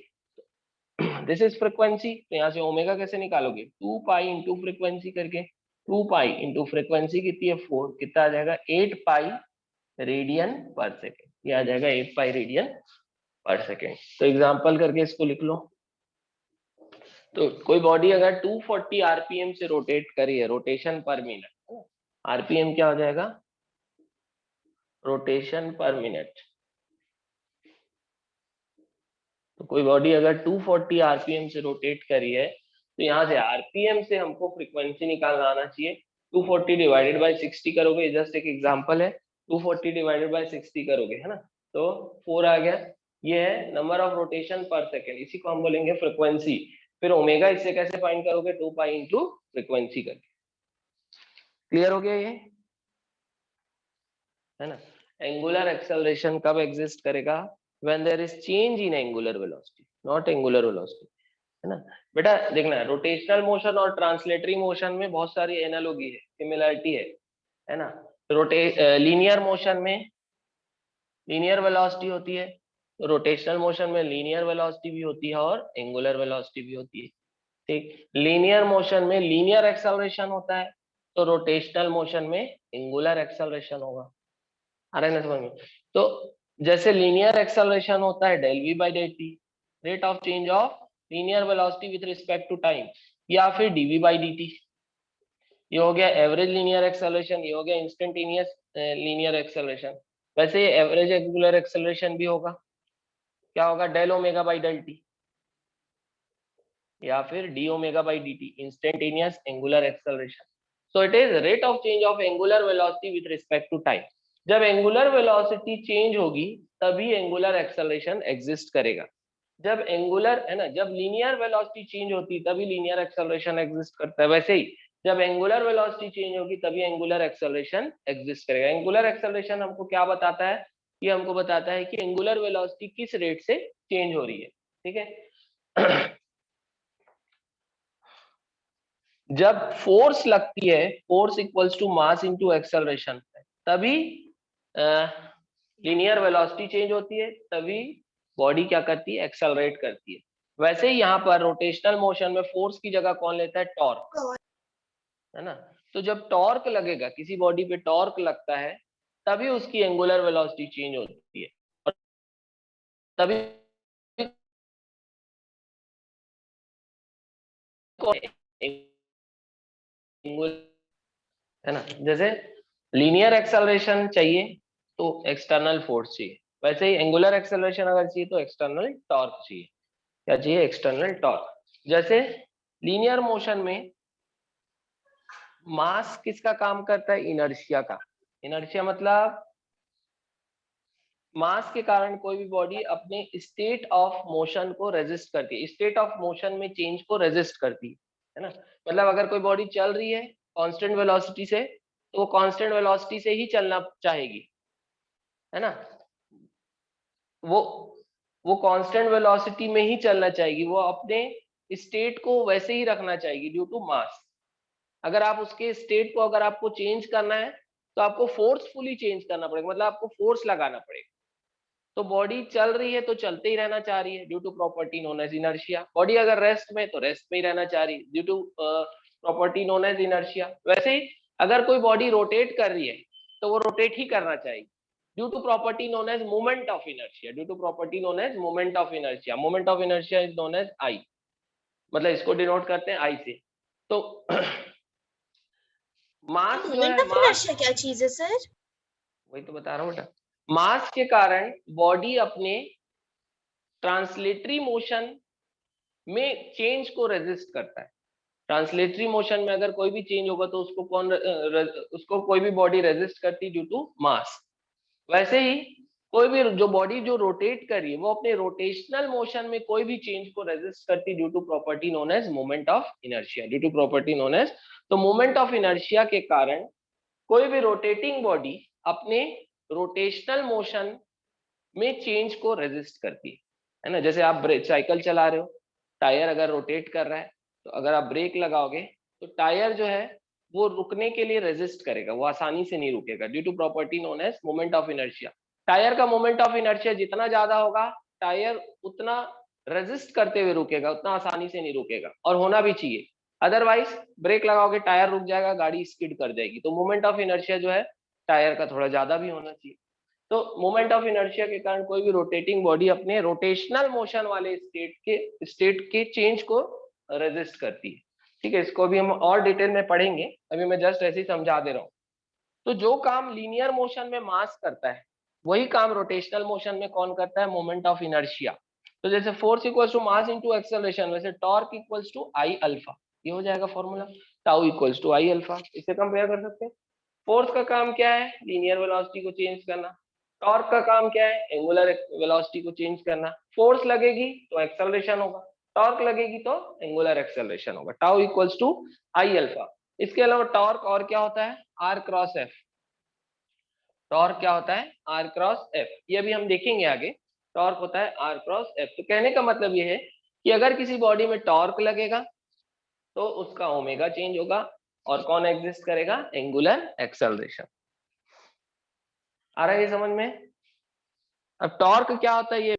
This is frequency. तो यहाँ से ओमेगा कैसे निकालोगे, 2 पाई इंटू फ्रीक्वेंसी करके। 2 पाई इंटू फ्रीक्वेंसी कितनी है, 4, कितना आ जाएगा, 8 पाई रेडियन पर सेकेंड। ये आ जाएगा 8 पाई रेडियन पर सेकेंड। तो एग्जांपल करके इसको लिख लो। तो कोई बॉडी अगर 240 आरपीएम से रोटेट करी है, रोटेशन पर मिनट, आरपीएम क्या हो जाएगा, रोटेशन पर मिनट। तो कोई बॉडी अगर 240 आरपीएम से रोटेट करी है, तो यहाँ से आरपीएम से हमको फ्रीक्वेंसी निकालना आना चाहिए। 240 डिवाइडेड बाय 60 करोगे, जस्ट एक एग्जांपल है, 240 डिवाइडेड बाय 60 करोगे, है ना, तो 4 आ गया। ये है number of rotation per second, इसी को हम बोलेंगे फ्रीक्वेंसी। फिर ओमेगा इससे कैसे फाइंड करोगे, 2 पाई इंटू फ्रीक्वेंसी करके। क्लियर हो गया ये, है ना। एंगुलर एक्सेलरेशन कब एग्जिस्ट करेगा, when there is change in angular velocity, not angular velocity, है ना। बेटा देखना, रोटेशनल मोशन और ट्रांसलेटरी मोशन में बहुत सारी एनालॉजी है, सिमिलरिटी है ना। लीनियर मोशन में लीनियर वेलोसिटी होती है, तो रोटेशनल मोशन में लीनियर वेलोसिटी भी होती है और एंगुलर वेलोसिटी भी होती है। ठीक, लीनियर मोशन में लीनियर एक्सेलरेशन होता है, तो रोटेशनल मोशन में एंगुलर एक्सेलरेशन होगा। आ रहा है ना समझ में। तो जैसे लीनियर एक्सेलरेशन होता है del V by del T, rate of change of linear velocity with respect to time, या फिर डीवी बाई डी टी। ये हो गया एवरेज लीनियर एक्सेलरेशन, ये हो गया इंस्टेंटेनियस लीनियर एक्सेलरेशन। वैसे एवरेज एंगुलर एक्सेलरेशन भी होगा, क्या होगा, del omega by del T, या फिर D omega by D T, instantaneous angular acceleration. So it is rate of change of angular velocity with respect to time. जब angular velocity change होगी तभी angular acceleration exist करेगा। जब angular, है ना, जब लीनियर वेलोसिटी चेंज होती है तभी लीनियर एक्सेलरेशन एग्जिस्ट करता है। वैसे ही जब एंगुलर वेलोसिटी चेंज होगी तभी एंगुलर एक्सेलरेशन एग्जिस्ट करेगा। एंगुलर एक्सेलरेशन हमको क्या बताता है, ये हमको बताता है कि एंगुलर वेलोसिटी किस रेट से चेंज हो रही है। ठीक है। जब फोर्स लगती है, force equals to mass into acceleration, तभी लीनियर वेलोसिटी चेंज होती है, तभी बॉडी क्या करती है, एक्सेलरेट करती है। वैसे ही यहाँ पर रोटेशनल मोशन में फोर्स की जगह कौन लेता है, टॉर्क, है ना। तो जब टॉर्क लगेगा, किसी बॉडी पे टॉर्क लगता है, तभी उसकी एंगुलर वेलोसिटी चेंज होती है, और तभी है ना। जैसे लीनियर एक्सेलरेशन चाहिए तो एक्सटर्नल फोर्स चाहिए, वैसे ही एंगुलर एक्सेलरेशन अगर चाहिए तो एक्सटर्नल टॉर्क चाहिए। क्या चाहिए, एक्सटर्नल टॉर्क। जैसे लीनियर मोशन में मास किसका काम करता है, इनर्शिया का। इनर्शिया मतलब मास के कारण कोई भी बॉडी अपने स्टेट ऑफ मोशन को रेजिस्ट करती है, स्टेट ऑफ मोशन में चेंज को रेजिस्ट करती है ना। मतलब अगर कोई बॉडी चल रही है कांस्टेंट वेलोसिटी से, तो वो कांस्टेंट वेलोसिटी से ही चलना चाहेगी, है ना। वो वो कांस्टेंट वेलोसिटी में ही चलना चाहेगी, वो अपने स्टेट को वैसे ही रखना चाहेगी ड्यू टू मास। अगर आप उसके स्टेट को अगर आपको चेंज करना है तो आपको फोर्सफुली चेंज करना पड़ेगा, मतलब आपको फोर्स लगाना पड़ेगा। तो बॉडी चल रही है तो चलते ही रहना चाह रही है due to property known as inertia. Body अगर रेस्ट में तो रेस्ट में ही रहना चाह रही है due to property known as inertia. वैसे ही अगर कोई बॉडी रोटेट कर रही है तो वो रोटेट ही करना चाहिए due to property known as moment of inertia. Due to property known as moment of inertia. Moment of inertia is known as I, मतलब इसको डिनोट करते हैं आई से। तो मास जो
मोमेंट
है,
ऑफ
मास,
इनर्शिया क्या चीज है सर?
वही तो बता रहा हूँ बेटा। मास के कारण बॉडी अपने ट्रांसलेटरी मोशन में चेंज को रेजिस्ट करता है। ट्रांसलेटरी मोशन में अगर कोई भी चेंज होगा तो उसको कोई भी बॉडी रेजिस्ट करती ड्यू टू मास। वैसे ही कोई भी जो बॉडी जो रोटेट कर रही है वो अपने रोटेशनल मोशन में कोई भी चेंज को रेजिस्ट करती due to property known as moment of inertia. Due to property known as, तो मोमेंट ऑफ इनर्शिया के कारण कोई भी रोटेटिंग बॉडी अपने रोटेशनल मोशन में चेंज को रेजिस्ट करती है ना। जैसे आप साइकिल चला रहे हो, टायर अगर रोटेट कर रहा है तो अगर आप ब्रेक लगाओगे तो टायर जो है वो रुकने के लिए रेजिस्ट करेगा, वो आसानी से नहीं रुकेगा due to property known as moment of inertia. Tyre का मोमेंट ऑफ इनर्शिया जितना ज्यादा होगा टायर उतना रेजिस्ट करते हुए रुकेगा, उतना आसानी से नहीं रुकेगा, और होना भी चाहिए। अदरवाइज ब्रेक लगाओगे टायर रुक जाएगा, गाड़ी स्किड कर जाएगी। तो मोमेंट ऑफ इनर्शिया जो है टायर का थोड़ा ज्यादा भी होना चाहिए। तो मोमेंट ऑफ इनर्शिया के कारण कोई भी रोटेटिंग बॉडी अपने रोटेशनल मोशन वाले स्टेट के चेंज को रेजिस्ट करती है। ठीक है, इसको भी हम और डिटेल में पढ़ेंगे, अभी मैं जस्ट ऐसे ही समझा दे रहा हूँ। तो जो काम लीनियर मोशन में मास करता है वही काम रोटेशनल मोशन में कौन करता है? Moment of inertia. तो जैसे force equals to mass into acceleration, वैसे torque equals to I alpha, ये हो जाएगा formula. Tau equals to I alpha, इससे कंपेयर कर सकते हैं। फोर्स का काम क्या है? लीनियर वेलोसिटी को चेंज करना। टॉर्क का काम क्या है? एंगुलर वेलोसिटी को चेंज करना। फोर्स लगेगी तो एक्सेलरेशन होगा, टॉर्क लगेगी तो एंगुलर एक्सेलरेशन होगा। Tau equals to I alpha. इसके अलावा टॉर्क और क्या होता है? R cross F. टॉर्क क्या होता है? आर क्रॉस एफ, ये भी हम देखेंगे आगे। टॉर्क होता है आर क्रॉस एफ। तो कहने का मतलब ये है कि अगर किसी बॉडी में टॉर्क लगेगा तो उसका ओमेगा चेंज होगा, और कौन एग्जिस्ट करेगा? Angular acceleration. आ रहा है ये समझ में? अब टॉर्क क्या होता है ये,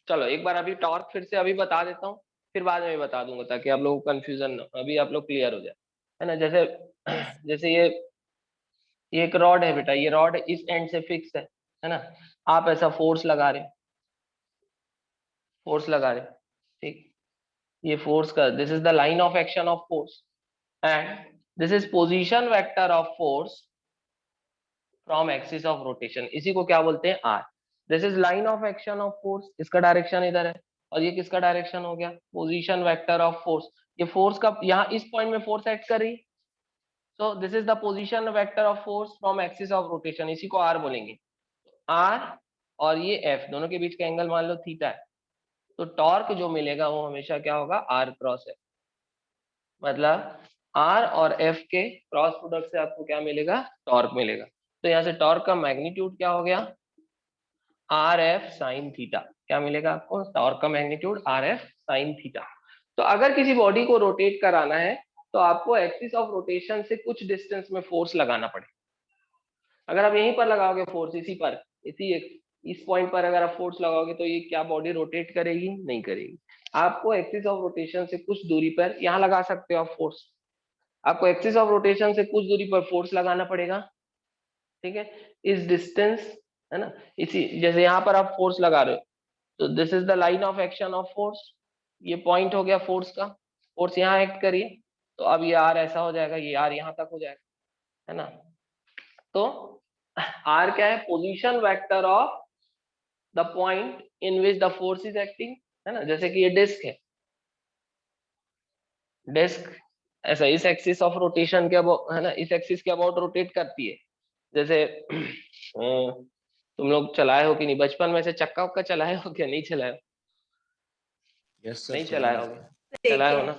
चलो एक बार अभी टॉर्क फिर से अभी बता देता हूँ, फिर बाद में बता दूंगा ताकि आप लोगों को कंफ्यूजन ना, अभी आप लोग क्लियर हो जाए, है ना। जैसे जैसे ये एक रॉड है बेटा, ये रॉड इस एंड से फिक्स है ना। आप ऐसा फोर्स लगा रहे, ठीक। ये फोर्स का, this is the line of action of force, and this is position vector of force from axis of rotation. इसी को क्या बोलते हैं? R. This is line of action of force, इसका डायरेक्शन इधर है, और ये किसका डायरेक्शन हो गया? Position vector of force. ये फोर्स का यहाँ इस पॉइंट में फोर्स एक्ट कर रही, so this is the position vector of force from axis of rotation, इसी को आर बोलेंगे। आर और ये एफ दोनों के बीच का एंगल मान लो थीटा है, तो टॉर्क जो मिलेगा वो हमेशा क्या होगा? R cross F. मतलब आर और एफ के क्रॉस प्रोडक्ट से आपको क्या मिलेगा? टॉर्क मिलेगा। तो यहाँ से टॉर्क का मैग्नीट्यूड क्या हो गया? Are F sine theta. क्या मिलेगा आपको? टॉर्क का magnitude are F sine theta. तो अगर किसी बॉडी को रोटेट कराना है तो आपको एक्सिस ऑफ रोटेशन से कुछ डिस्टेंस में फोर्स लगाना पड़ेगा। अगर आप यहीं पर लगाओगे फोर्स, इसी पर, इस पॉइंट पर अगर आप फोर्स लगाओगे तो ये क्या बॉडी रोटेट करेगी? नहीं करेगी। आपको एक्सिस ऑफ रोटेशन से कुछ दूरी पर यहाँ लगा सकते हो आप फोर्स, आपको एक्सिस ऑफ रोटेशन से कुछ दूरी पर फोर्स लगाना पड़ेगा, ठीक है। इस डिस्टेंस, है ना, इसी जैसे यहाँ पर आप फोर्स लगा रहे हो तो this is the line of action of force, ये पॉइंट हो गया फोर्स का। फोर्स यहाँ एक्ट करिए तो अब ये आर ऐसा हो जाएगा, ये आर यहाँ तक हो जाएगा, है ना। तो आर क्या है? Position vector of the point in which the force is acting, है ना। जैसे कि ये डिस्क है, डिस्क ऐसा इस एक्सिस ऑफ रोटेशन के अबाउट, है ना, इस एक्सिस के अबाउट रोटेट करती है। जैसे तुम लोग चलाए हो कि नहीं बचपन में, से चक्का उक्का चलाए हो क्या? नहीं चलाए हो?
यस सर,
नहीं चलाए होगे,
ठीक
चलाए हो
है।
ना।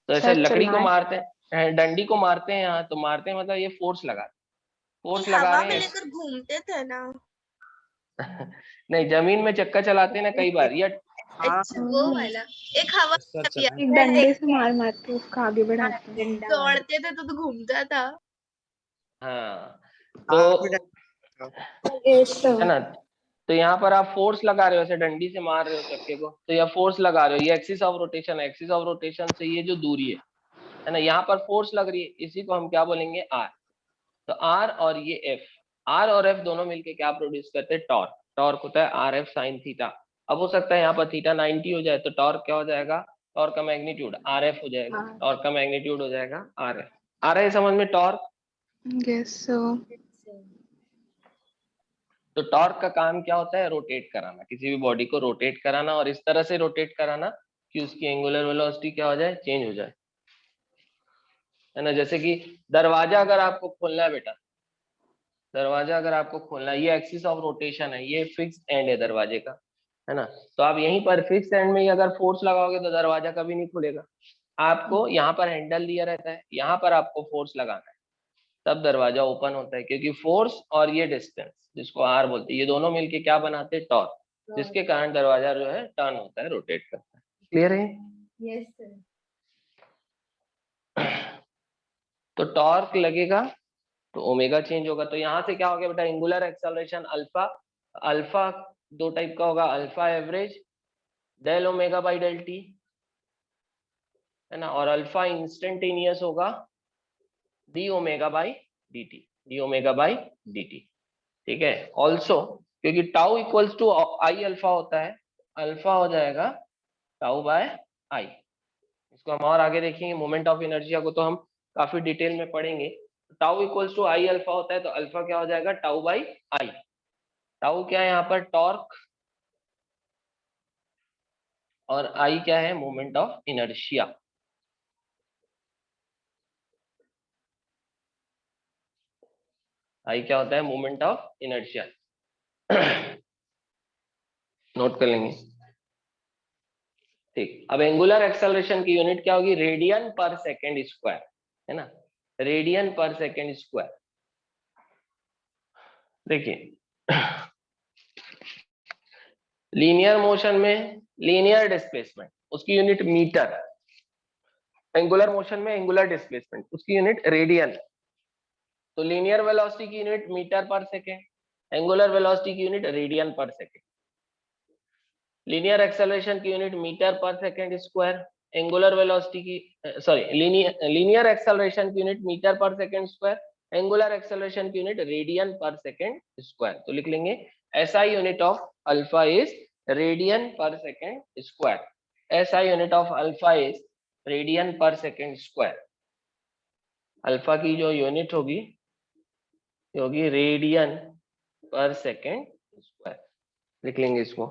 तो ऐसे लकड़ी को मारते हैं, डंडी को मारते हैं यहाँ, तो मारते हैं मतलब ये फोर्स लगा, फोर्स लगा
हवा
रहे
में
हैं।
लेकर घूमते थे ना।
नहीं, जमीन में चक्का चलाते हैं ना कई बार, या
अच्छा वो वाला, एक हवा
सर
दिया
चला
एक डंडे से मार मार के उसको आगे बढ़ाते हैं।
दौड़ते थे तो घूमता था।
हाँ तो है ना, तो यहाँ पर आप फोर्स लगा रहे हो, ऐसे डंडी से मार रहे हो चक्के को, तो यह फोर्स लगा रहे हो, ये एक्सिस ऑफ रोटेशन है, एक्सिस ऑफ रोटेशन से ये जो दूरी है ना, यहाँ पर फोर्स लग रही है, इसी को हम क्या बोलेंगे, आर। तो आर और ये एफ, आर और एफ दोनों मिलके क्या प्रोड्यूस करते हैं, टॉर्क। टॉर्क होता है आर एफ साइन थीटा। अब हो सकता है यहाँ पर थीटा 90 हो जाए, तो टॉर्क क्या हो जाएगा, टॉर्क का मैग्नीट्यूड आर एफ हो जाएगा, टॉर्क का मैग्नीट्यूड हो जाएगा आर एफ। आ रहा है समझ में टॉर्क?
Yes sir.
तो टॉर्क का काम क्या होता है, रोटेट कराना, किसी भी बॉडी को रोटेट कराना, और इस तरह से रोटेट कराना कि उसकी एंगुलर वेलोसिटी क्या हो जाए, चेंज हो जाए, है ना। जैसे कि दरवाजा अगर आपको खोलना है बेटा, दरवाजा अगर आपको खोलना है, ये एक्सिस ऑफ रोटेशन है, ये फिक्स एंड है दरवाजे का, है ना। तो आप यहीं पर फिक्स एंड में ही अगर फोर्स लगाओगे तो दरवाजा कभी नहीं खुलेगा। आपको यहाँ पर हैंडल दिया रहता है, यहाँ पर आपको फोर्स लगाना है, तब दरवाजा ओपन होता है, क्योंकि फोर्स और ये डिस्टेंस जिसको आर बोलते हैं, ये दोनों मिलके क्या बनाते हैं, टॉर्क, जिसके कारण दरवाजा जो है टर्न होता है, रोटेट करता है। क्लियर है?
Yes sir.
तो टॉर्क लगेगा तो ओमेगा चेंज होगा, तो यहाँ से क्या हो गया बेटा, एंगुलर एक्सेलरेशन अल्फा। अल्फा दो टाइप का होगा, alpha average del omega by del T, है ना, और अल्फा इंस्टेंटेनियस होगा D omega by D T, D omega by D T. ठीक है। ऑल्सो क्योंकि tau equals to I alpha होता है, अल्फा हो जाएगा टाउ बाय आई। इसको हम और आगे देखेंगे, मोमेंट ऑफ इनर्शिया को तो हम काफी डिटेल में पढ़ेंगे। Tau equals to I alpha होता है, तो अल्फा क्या हो जाएगा, टाउ बाई आई। टाउ क्या है यहाँ पर, टॉर्क, और आई क्या है, मोमेंट ऑफ इनर्शिया। आई क्या होता है, मोमेंट ऑफ इनर्शिया। नोट कर लेंगे। ठीक, अब एंगुलर एक्सेलरेशन की यूनिट क्या होगी, रेडियन पर सेकेंड स्क्वायर, है ना, रेडियन पर सेकेंड स्क्वायर। देखिए लीनियर मोशन में लीनियर डिस्प्लेसमेंट उसकी यूनिट मीटर, एंगुलर मोशन में एंगुलर डिस्प्लेसमेंट उसकी यूनिट रेडियन। तो लीनियर वेलोसिटी की यूनिट मीटर पर सेकेंड, एंगुलर वेलोसिटी की unit radian per second. Linear acceleration की यूनिट मीटर पर सेकेंड स्क्वायर, एंगुलर वेलोसिटी की सॉरी लीनियर एक्सेलरेशन की यूनिट मीटर पर सेकेंड स्क्वायर, एंगुलर एक्सेलरेशन की unit radian per second square. तो लिख लेंगे SI unit of alpha is radian per second square, SI unit of alpha is radian per second square. Alpha की जो unit होगी radian per second square, लिख लेंगे इसको।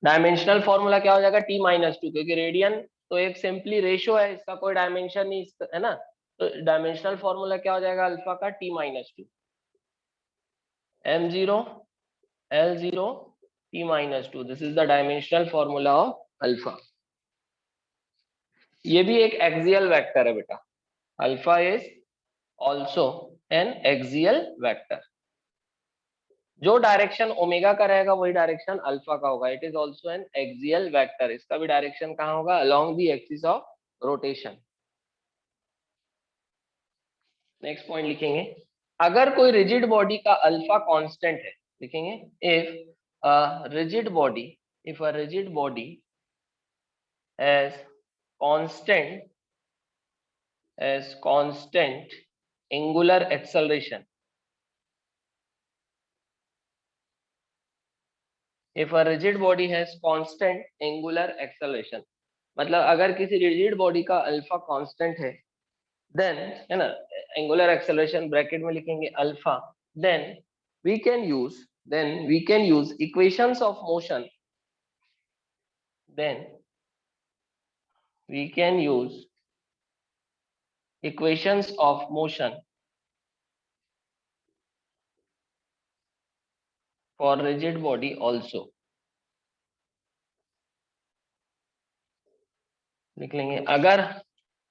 डायमेंशनल फॉर्मूला क्या हो जाएगा, T-2, क्योंकि रेडियन तो एक सिंपली रेशियो है, इसका कोई डायमेंशन नहीं है ना। तो डायमेंशनल फॉर्मूला क्या हो जाएगा अल्फा का, T-2, M0 L0 T-2, this is the dimensional formula of alpha. ये भी एक एक्सियल वेक्टर है बेटा, alpha is also an axial vector. जो डायरेक्शन ओमेगा का रहेगा वही डायरेक्शन अल्फा का होगा, it is also an axial vector. इसका भी डायरेक्शन कहाँ होगा, along the axis of rotation. Next point लिखेंगे, अगर कोई रिजिड बॉडी का अल्फा कांस्टेंट है, लिखेंगे if a rigid body, if a rigid body as constant angular acceleration, if a rigid body has constant angular acceleration, मतलब अगर किसी rigid body का अल्फा कांस्टेंट है, देन, है ना, एंगुलर एक्सेलरेशन ब्रैकेट में लिखेंगे alpha, then we can use equations of motion, then we can use equations of motion for rigid body also, लिख लेंगे। अगर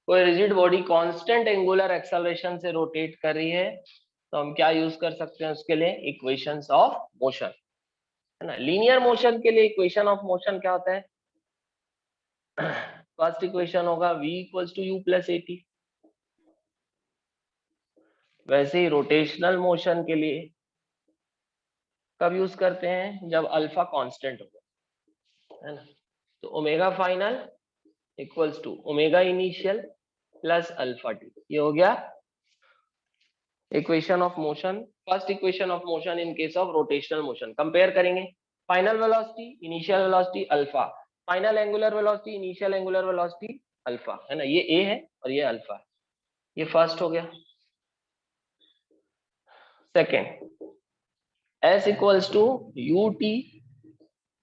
कोई rigid body constant angular acceleration से रोटेट कर रही है तो हम क्या यूज कर सकते हैं उसके लिए, इक्वेशंस ऑफ मोशन, है ना। लीनियर मोशन के लिए इक्वेशन ऑफ मोशन क्या होता है, तो फर्स्ट इक्वेशन होगा v equals to U plus A T. वैसे ही रोटेशनल मोशन के लिए कब यूज करते हैं, जब अल्फा कांस्टेंट होगा, है ना। तो omega final equals to omega initial plus alpha t. ये हो गया equation of motion, first equation of motion in case of rotational motion. Compare करेंगे final velocity initial velocity alpha, final angular velocity initial angular velocity alpha, है ना। ये ए है और ये अल्फा है। ये फर्स्ट हो गया। Second, s equals to U T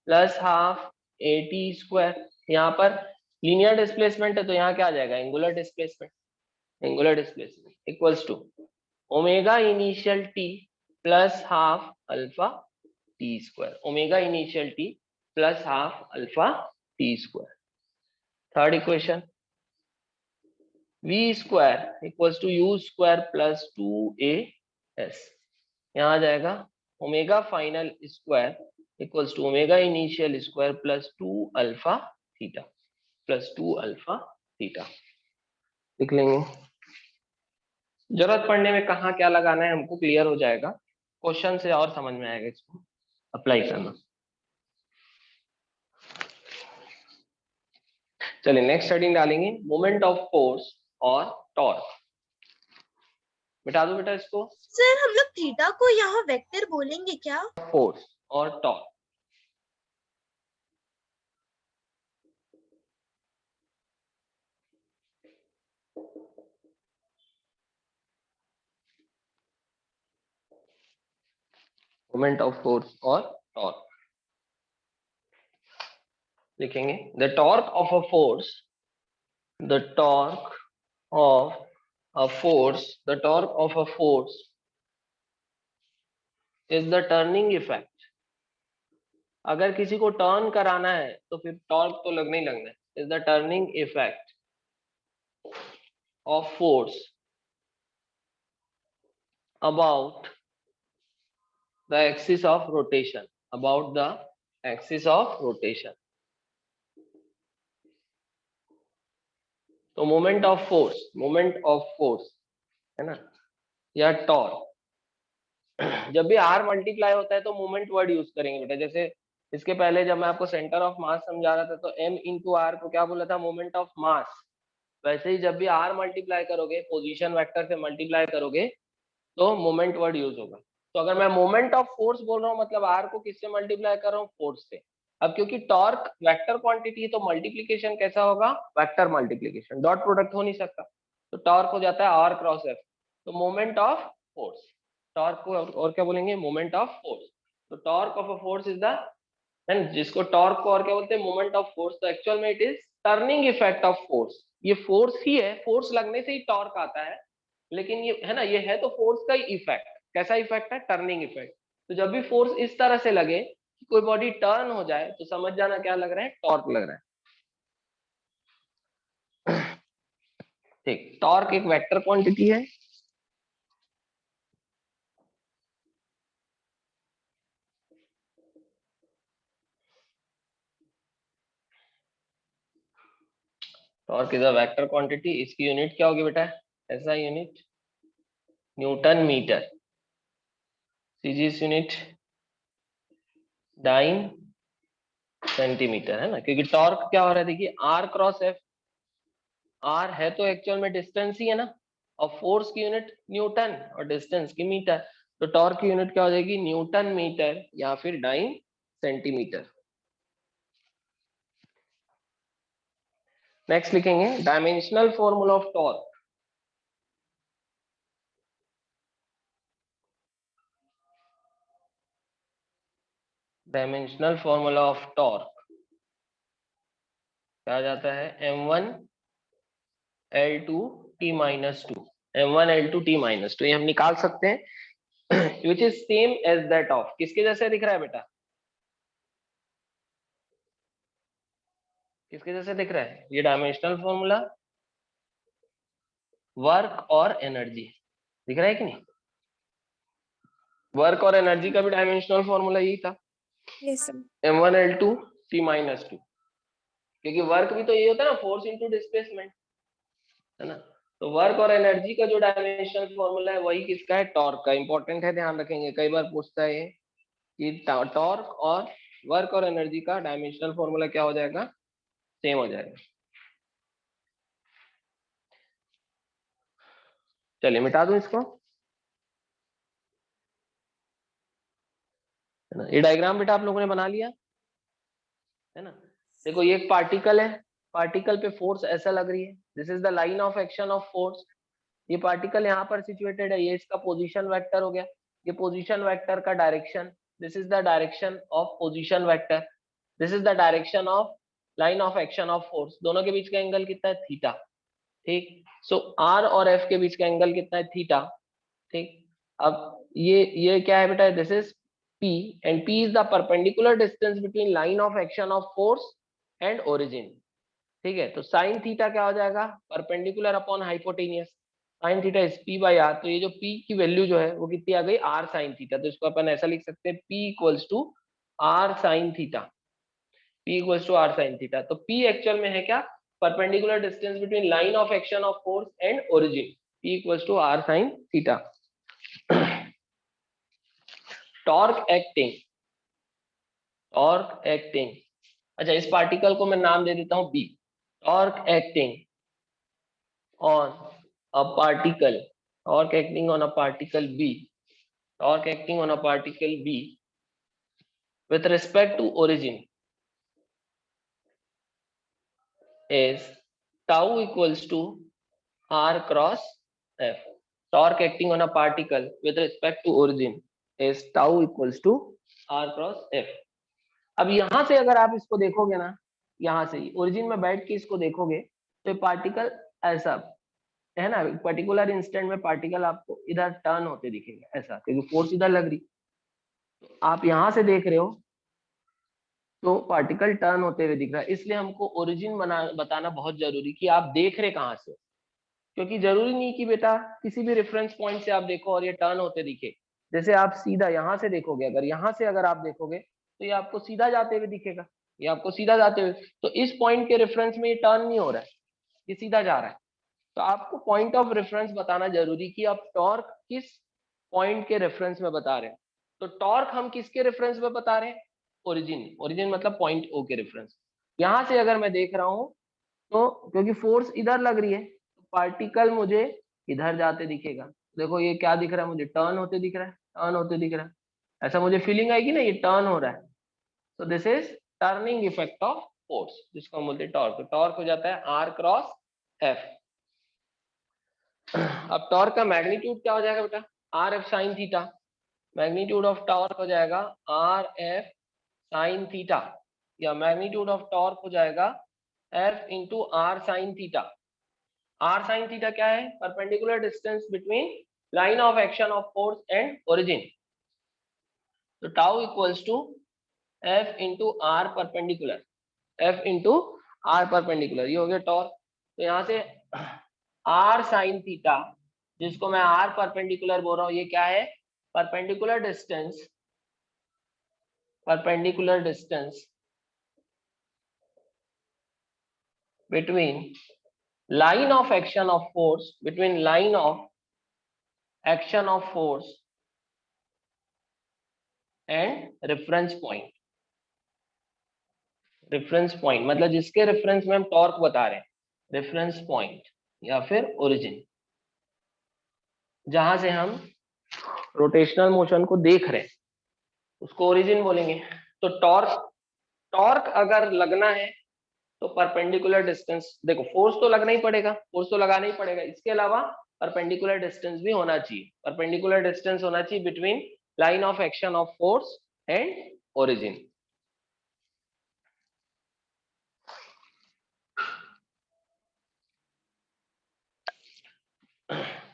plus half A T square. यहाँ पर लीनियर डिस्प्लेसमेंट है तो यहाँ क्या आ जाएगा, angular displacement. Angular displacement equals to omega initial T plus half alpha T square. Omega initial T plus half alpha T square. Third equation, v square equals to U square plus two A S. यहाँ आ जाएगा omega final square equals to omega initial square plus two alpha theta, plus two alpha theta. लिख लेंगे, जरूरत पड़ने में कहाँ क्या लगाना है हमको क्लियर हो जाएगा, क्वेश्चन से और समझ में आएगा इसको अप्लाई करना। चलिए नेक्स्ट हेडिंग डालेंगे, मोमेंट ऑफ फोर्स और टॉर्क। मिटा दो बेटा इसको।
सर हम लोग थीटा को यहाँ वेक्टर बोलेंगे क्या?
फोर्स और टॉर्क, मोमेंट ऑफ फोर्स और टॉर्क लिखेंगे। The torque of a force, the torque of a force, the torque of a force is the turning effect. अगर किसी को टर्न कराना है तो फिर टॉर्क तो लगना ही लगना है। Is the turning effect of force about the axis of rotation, about the axis of rotation। तो moment of force, moment of force है ना, या टॉर्क, जब भी r मल्टीप्लाई होता है तो मोमेंट वर्ड यूज करेंगे बेटा। जैसे इसके पहले जब मैं आपको सेंटर ऑफ मास समझा रहा था तो m इंटू आर को क्या बोला था, मोमेंट ऑफ मास। वैसे ही जब भी r मल्टीप्लाई करोगे, पोजीशन वेक्टर से मल्टीप्लाई करोगे तो मोमेंट वर्ड यूज होगा। तो अगर मैं मोमेंट ऑफ फोर्स बोल रहा हूँ मतलब r को किससे मल्टीप्लाई कर रहा हूँ, फोर्स से। अब क्योंकि टॉर्क वेक्टर क्वांटिटी है तो मल्टीप्लिकेशन कैसा होगा, वेक्टर मल्टीप्लिकेशन, डॉट प्रोडक्ट हो नहीं सकता। तो टॉर्क हो जाता है r क्रॉस f। तो मोमेंट ऑफ फोर्स, टॉर्क को और क्या बोलेंगे, मोमेंट ऑफ फोर्स। तो torque of a force is the, and जिसको टॉर्क को और क्या बोलते हैं, मोमेंट ऑफ फोर्स। तो एक्चुअल में it is turning effect of force. ये फोर्स ही है, फोर्स लगने से ही टॉर्क आता है, लेकिन ये है ना, ये है तो फोर्स का ही इफेक्ट। कैसा इफेक्ट है, टर्निंग इफेक्ट। तो जब भी फोर्स इस तरह से लगे कि कोई बॉडी टर्न हो जाए तो समझ जाना क्या लग रहा है, टॉर्क लग रहा है। ठीक, टॉर्क एक वेक्टर क्वांटिटी है। Torque is a vector quantity. इसकी यूनिट क्या होगी बेटा, ऐसा unit newton metre, CGS unit dyne centimetre, है ना। क्योंकि टॉर्क क्या हो रहा है, देखिए r क्रॉस f, r है तो एक्चुअल में डिस्टेंस ही है ना, और फोर्स की यूनिट न्यूटन और डिस्टेंस की मीटर। तो टॉर्क की यूनिट क्या हो जाएगी, न्यूटन मीटर या फिर डाइन सेंटीमीटर। नेक्स्ट लिखेंगे dimensional formula of torque. Dimensional formula of torque क्या जाता है, m1 L2 T minus 2, m1 L2 T minus 2। ये हम निकाल सकते हैं, which is same as that of, किसके जैसे दिख रहा है बेटा, किसके जैसे दिख रहा है ये डायमेंशनल फॉर्मूला, वर्क और एनर्जी दिख रहा है कि नहीं। वर्क और एनर्जी का भी डायमेंशनल फॉर्मूला यही था,
Yes, sir.
m1 L2 T minus 2। क्योंकि वर्क भी तो ये होता है ना, फोर्स इनटू डिस्प्लेसमेंट, है ना। तो वर्क और एनर्जी का जो डायमेंशनल फॉर्मूला है वही किसका है, टॉर्क का। इंपॉर्टेंट है, ध्यान रखेंगे, कई बार पूछता है ये कि टॉर्क और वर्क और एनर्जी का डायमेंशनल फॉर्मूला क्या हो जाएगा, सेम हो जाएगा। चलिए मिटा दूं इसको, है ना। ये डायग्राम बेटा आप लोगों ने बना लिया, है ना। देखो ये एक पार्टिकल है, पार्टिकल पे फोर्स ऐसा लग रही है, this is the line of action of force. ये पार्टिकल यहाँ पर सिचुएटेड है, ये इसका पोजीशन वेक्टर हो गया, ये पोजीशन वेक्टर का direction, this is the direction of position vector, this is the direction of line of action of force. दोनों के बीच का एंगल कितना है, थीटा, ठीक। सो आर और एफ के बीच का एंगल कितना है, थीटा, ठीक। अब ये क्या है बेटा, this is P and P is the perpendicular distance between line of action of force and origin, ठीक है। तो साइन थीटा क्या हो जाएगा, perpendicular upon hypotenuse, sine theta is P by R. तो ये जो P की वैल्यू जो है वो कितनी आ गई, आर साइन थीटा। तो इसको अपन ऐसा लिख सकते हैं, P equals to R sine theta, P equals to R sine theta. तो P एक्चुअल में है क्या, perpendicular distance between line of action of force and origin, P equals to R sine theta. Torque acting, torque acting, अच्छा इस particle को मैं नाम दे देता हूं B। Torque acting on a particle, torque acting on a particle B, torque acting on a particle B with respect to origin is tau equals to r cross f. Torque acting on a particle with respect to origin is tau equals to r cross f. अब यहां से अगर आप इसको देखोगे ना, यहां से ओरिजिन में बैठ के इसको देखोगे तो पार्टिकल ऐसा है ना, पर्टिकुलर इंस्टेंट में पार्टिकल आपको इधर टर्न होते दिखेगा ऐसा, क्योंकि फोर्स इधर लग रही। तो आप यहां से देख रहे हो तो पार्टिकल टर्न होते हुए दिख रहा है, इसलिए हमको ओरिजिन बताना बहुत जरूरी कि आप देख रहे कहां से, क्योंकि जरूरी नहीं कि बेटा किसी भी रेफरेंस पॉइंट से आप देखो और ये टर्न होते दिखे। जैसे आप सीधा यहाँ से देखोगे, अगर यहाँ से अगर आप देखोगे तो ये आपको सीधा जाते हुए दिखेगा, ये आपको सीधा जाते हुए, तो इस पॉइंट के रेफरेंस में ये टर्न नहीं हो रहा है, ये सीधा जा रहा है। तो आपको पॉइंट ऑफ रेफरेंस बताना जरूरी कि आप टॉर्क किस पॉइंट के रेफरेंस में बता रहे हैं। तो टॉर्क हम किसके रेफरेंस में बता रहे हैं, ओरिजिन, ओरिजिन मतलब पॉइंट ओ के रेफरेंस। यहां से अगर मैं देख रहा हूं तो क्योंकि फोर्स इधर लग रही है, पार्टिकल मुझे इधर जाते दिखेगा। देखो ये क्या दिख रहा है मुझे, टर्न होते दिख रहा है, टर्न होते दिख रहा है, ऐसा मुझे फीलिंग आएगी ना, ये टर्न हो रहा है। तो this is turning effect of force, जिसको हम बोलते हैं टॉर्क। टॉर्क हो जाता है आर क्रॉस एफ। अब टॉर्क का मैग्नीट्यूड क्या हो जाएगा बेटा, R F sine theta. Magnitude of torque हो जाएगा आर एफ साइन थीटा, या मैग्नीट्यूड ऑफ टॉर्क हो जाएगा F into R sine theta. R sine theta क्या है, perpendicular distance between line of action of force and origin. तो tau equals to F into R perpendicular, F into R perpendicular, ये हो गया torque. तो यहाँ से आर साइन थीटा, जिसको मैं आर परपेंडिकुलर बोल रहा हूँ, ये क्या है, perpendicular distance, perpendicular distance between line of action of force, between line of action of force and reference point। reference point मतलब जिसके रेफरेंस में हम टॉर्क बता रहे हैं, रेफरेंस पॉइंट या फिर ओरिजिन, जहां से हम रोटेशनल मोशन को देख रहे हैं उसको ओरिजिन बोलेंगे। तो टॉर्क, टॉर्क अगर लगना है तो परपेंडिकुलर डिस्टेंस, देखो फोर्स तो लगना ही पड़ेगा, फोर्स तो लगाना ही पड़ेगा, इसके अलावा परपेंडिकुलर डिस्टेंस भी होना चाहिए। परपेंडिकुलर डिस्टेंस होना चाहिए between line of action of force and origin.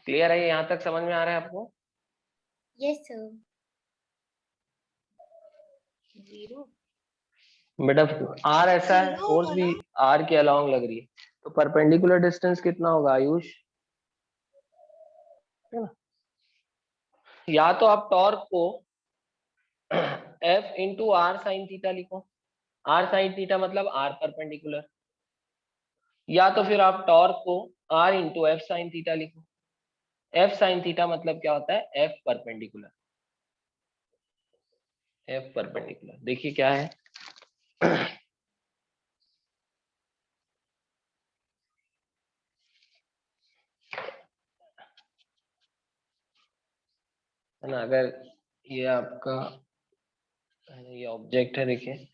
Clear है, यहां तक समझ में आ रहा है आपको?
Yes sir. जीरो
बेटा आर ऐसा है,
जीरो
फोर्स
होगा
भी
ना?
आर के अलोंग लग रही है, तो परपेंडिकुलर डिस्टेंस कितना होगा आयुष, है ना। या तो आप टॉर्क को F into R sine theta लिखो, आर साइन थीटा मतलब आर परपेंडिकुलर, या तो फिर आप टॉर्क को r into F sine theta लिखो। एफ साइन थीटा मतलब क्या होता है, एफ परपेंडिकुलर। एफ परपेंडिकुलर देखिए क्या है है ना। अगर ये आपका ये ऑब्जेक्ट है, देखिए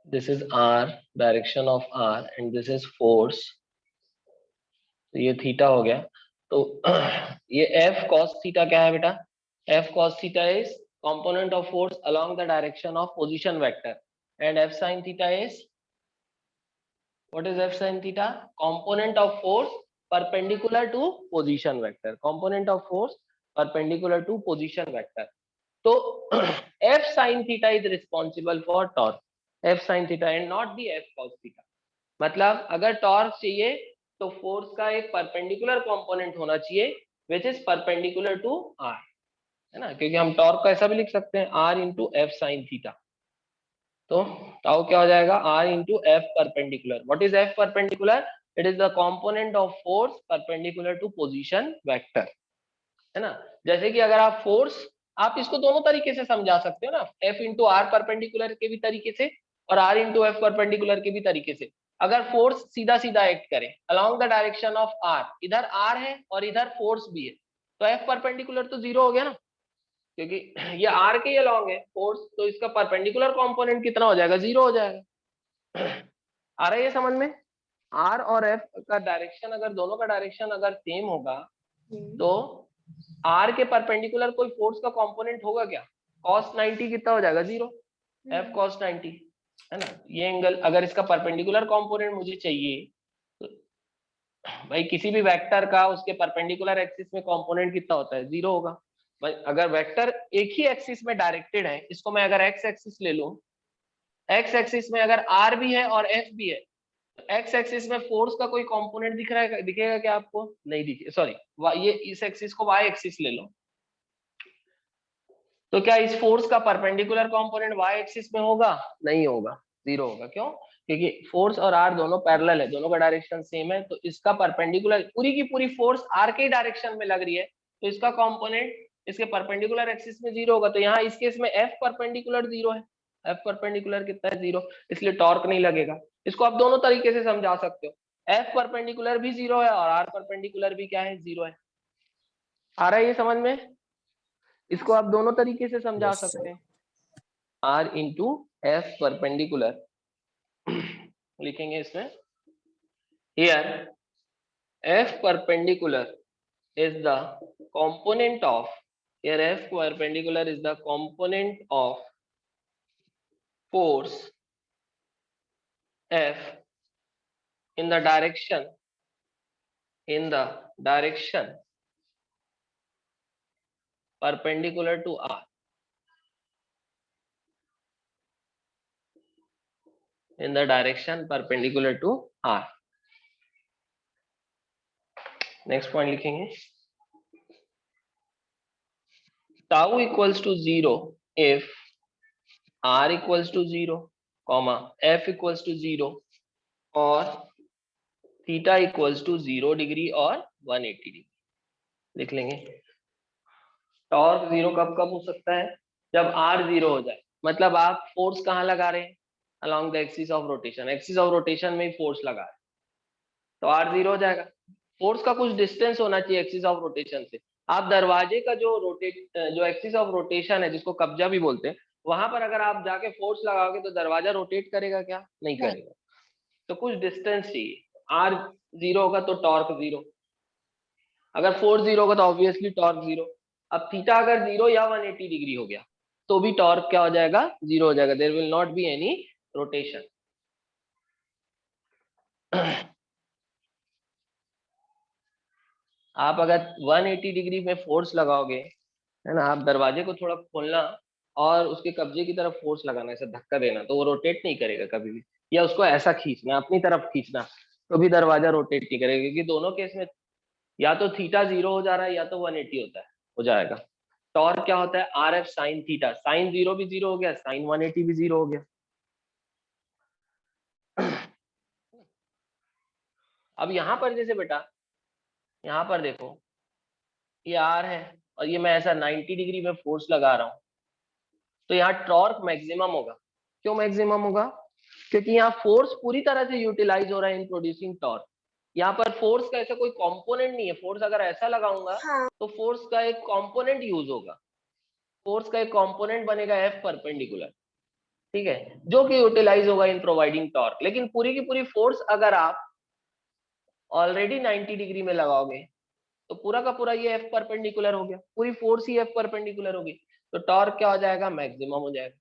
this is r, direction of r and this is force, तो ये थीटा हो गया। तो ये f cos थीटा क्या है बेटा, f cos theta is component of force along the direction of position vector and f sin theta is, what is f sin theta, component of force perpendicular to position vector, component of force perpendicular to position vector। तो f sin theta is responsible for torque, f sin theta and not the f cos theta। मतलब अगर torque चाहिए तो force का एक perpendicular component होना चाहिए which is perpendicular to R, है ना, क्योंकि हम टॉर्क को ऐसा भी लिख सकते हैं R into F sine theta. तो टाउ क्या हो जाएगा, R into F perpendicular. What is F perpendicular, it is the component of force perpendicular to position vector, है ना। जैसे कि अगर आप फोर्स, आप इसको दोनों तरीके से समझा सकते हो ना, एफ इंटू आर परपेंडिकुलर के भी तरीके से और आर इंटू एफ परपेंडिकुलर के भी तरीके से। अगर फोर्स सीधा सीधा एक्ट करे along the direction of R, इधर आर है और इधर फोर्स भी है, तो एफ परपेंडिकुलर तो जीरो हो गया ना, क्योंकि ये आर के अलोंग है फोर्स, तो इसका परपेंडिकुलर कंपोनेंट कितना हो जाएगा, जीरो हो जाएगा। आ रहा है ये समझ में, आर और एफ का डायरेक्शन, अगर दोनों का डायरेक्शन अगर सेम होगा तो आर के परपेंडिकुलर कोई फोर्स का कंपोनेंट होगा क्या, cos 90 कितना हो जाएगा, जीरो, एफ cos 90, है ना। ये एंगल अगर इसका परपेंडिकुलर कंपोनेंट मुझे चाहिए तो भाई किसी भी वेक्टर का उसके परपेंडिकुलर एक्सिस में कंपोनेंट कितना होता है, जीरो होगा। भाई अगर वेक्टर एक ही एक्सिस में डायरेक्टेड है, इसको मैं अगर एक्स एक्सिस ले लूं, एक्स एक्सिस में अगर आर भी है और एफ भी है, एक्स एक्सिस में फोर्स का कोई कंपोनेंट दिख रहा है, दिखेगा क्या आपको, नहीं दिखे, सॉरी ये इस एक्सिस को वाई एक्सिस ले लो, तो क्या इस फोर्स का परपेंडिकुलर कंपोनेंट वाई एक्सिस में होगा, नहीं होगा, जीरो होगा। क्यों, क्योंकि फोर्स और आर दोनों पैरेलल है, दोनों का डायरेक्शन सेम है, तो इसका परपेंडिकुलर पूरी की पूरी फोर्स आर के डायरेक्शन में लग रही है, तो इसका कंपोनेंट इसके परपेंडिकुलर एक्सिस में जीरो होगा। तो यहाँ इस केस में एफ परपेंडिकुलर जीरो है, एफ परपेंडिकुलर कितना है, जीरो, इसलिए टॉर्क नहीं लगेगा। इसको आप दोनों तरीके से समझा सकते हो, एफ परपेंडिकुलर भी जीरो है और आर परपेंडिकुलर भी क्या है, जीरो है। आ रहा है ये समझ में, इसको आप दोनों तरीके से समझा सकते हैं। आर इंटू एफ परपेंडिकुलर लिखेंगे इसमें, here F perpendicular is the component of, here F perpendicular is the component of force F in the direction perpendicular to R, in the direction perpendicular to R। Next point लिखेंगे, tau equals to 0 if R equals to 0, comma F equals to 0 और theta equals to 0 degree और 180 degree. लिख लेंगे torque zero कब कब हो सकता है, जब R जीरो हो जाए, मतलब आप फोर्स कहाँ लगा रहे हैं, along the axis of rotation, axis of rotation में ही फोर्स लगा रहे हैं, तो R जीरो हो जाएगा। फोर्स का कुछ डिस्टेंस होना चाहिए एक्सिस ऑफ रोटेशन से। आप दरवाजे का जो एक्सिस ऑफ रोटेशन है, जिसको कब्जा भी बोलते हैं, वहां पर अगर आप जाके फोर्स लगाओगे तो दरवाजा रोटेट करेगा क्या, नहीं करेगा। तो कुछ डिस्टेंस चाहिए, R जीरो होगा तो टॉर्क जीरो, अगर फोर्स जीरो होगा तो ऑब्वियसली टॉर्क जीरो। अब थीटा अगर जीरो या 180 डिग्री हो गया तो भी टॉर्क क्या हो जाएगा, जीरो हो जाएगा, there will not be any rotation. आप अगर 180 डिग्री में फोर्स लगाओगे, है ना, आप दरवाजे को थोड़ा खोलना और उसके कब्जे की तरफ फोर्स लगाना, ऐसा धक्का देना, तो वो रोटेट नहीं करेगा कभी भी, या उसको ऐसा खींचना, अपनी तरफ खींचना, तो भी दरवाजा रोटेट नहीं करेगा, क्योंकि दोनों केस में या तो थीटा जीरो हो जा रहा है या तो 180 होता है, हो जाएगा। टॉर्क क्या होता है, are F sine theta, sine zero भी जीरो हो गया, साइन 180 भी जीरो हो गया। अब यहाँ पर जैसे बेटा यहाँ पर देखो ये आर है और ये मैं ऐसा 90 डिग्री में फोर्स लगा रहा हूँ, तो यहाँ टॉर्क मैक्सिमम होगा। क्यों मैक्सिमम होगा? क्योंकि यहाँ फोर्स पूरी तरह से यूटिलाइज हो रहा है इन प्रोड्यूसिंग टॉर्क। यहाँ पर फोर्स का ऐसा कोई कंपोनेंट नहीं है। फोर्स अगर ऐसा लगाऊंगा
हाँ।
तो फोर्स का एक कंपोनेंट यूज होगा, फोर्स का एक कंपोनेंट बनेगा एफ परपेंडिकुलर, ठीक है, जो कि यूटिलाइज होगा इन प्रोवाइडिंग टॉर्क। लेकिन पूरी की पूरी फोर्स अगर आप ऑलरेडी 90 डिग्री में लगाओगे तो पूरा का पूरा ये एफ परपेंडिकुलर हो गया, पूरी फोर्स ही एफ परपेंडिकुलर होगी, तो टॉर्क क्या हो जाएगा? मैक्सिमम हो जाएगा।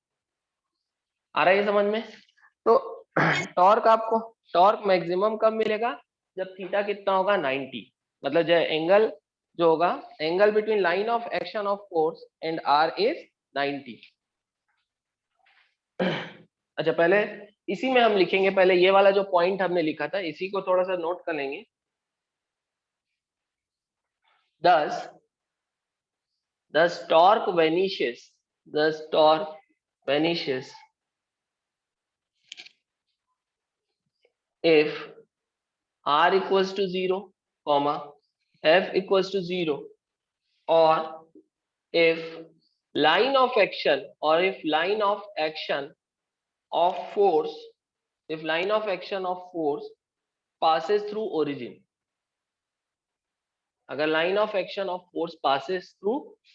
आ रहा है ये समझ में? तो टॉर्क आपको टॉर्क मैक्सिमम कब मिलेगा? जब थीटा कितना होगा? 90। मतलब जो एंगल जो होगा, angle between line of action of force and R is 90। अच्छा, पहले इसी में हम लिखेंगे, पहले ये वाला जो पॉइंट हमने लिखा था इसी को थोड़ा सा नोट कर लेंगे। thus torque vanishes if r equals to 0 comma f equals to 0, or if line of action of force passes through origin। अगर line of action of force passes through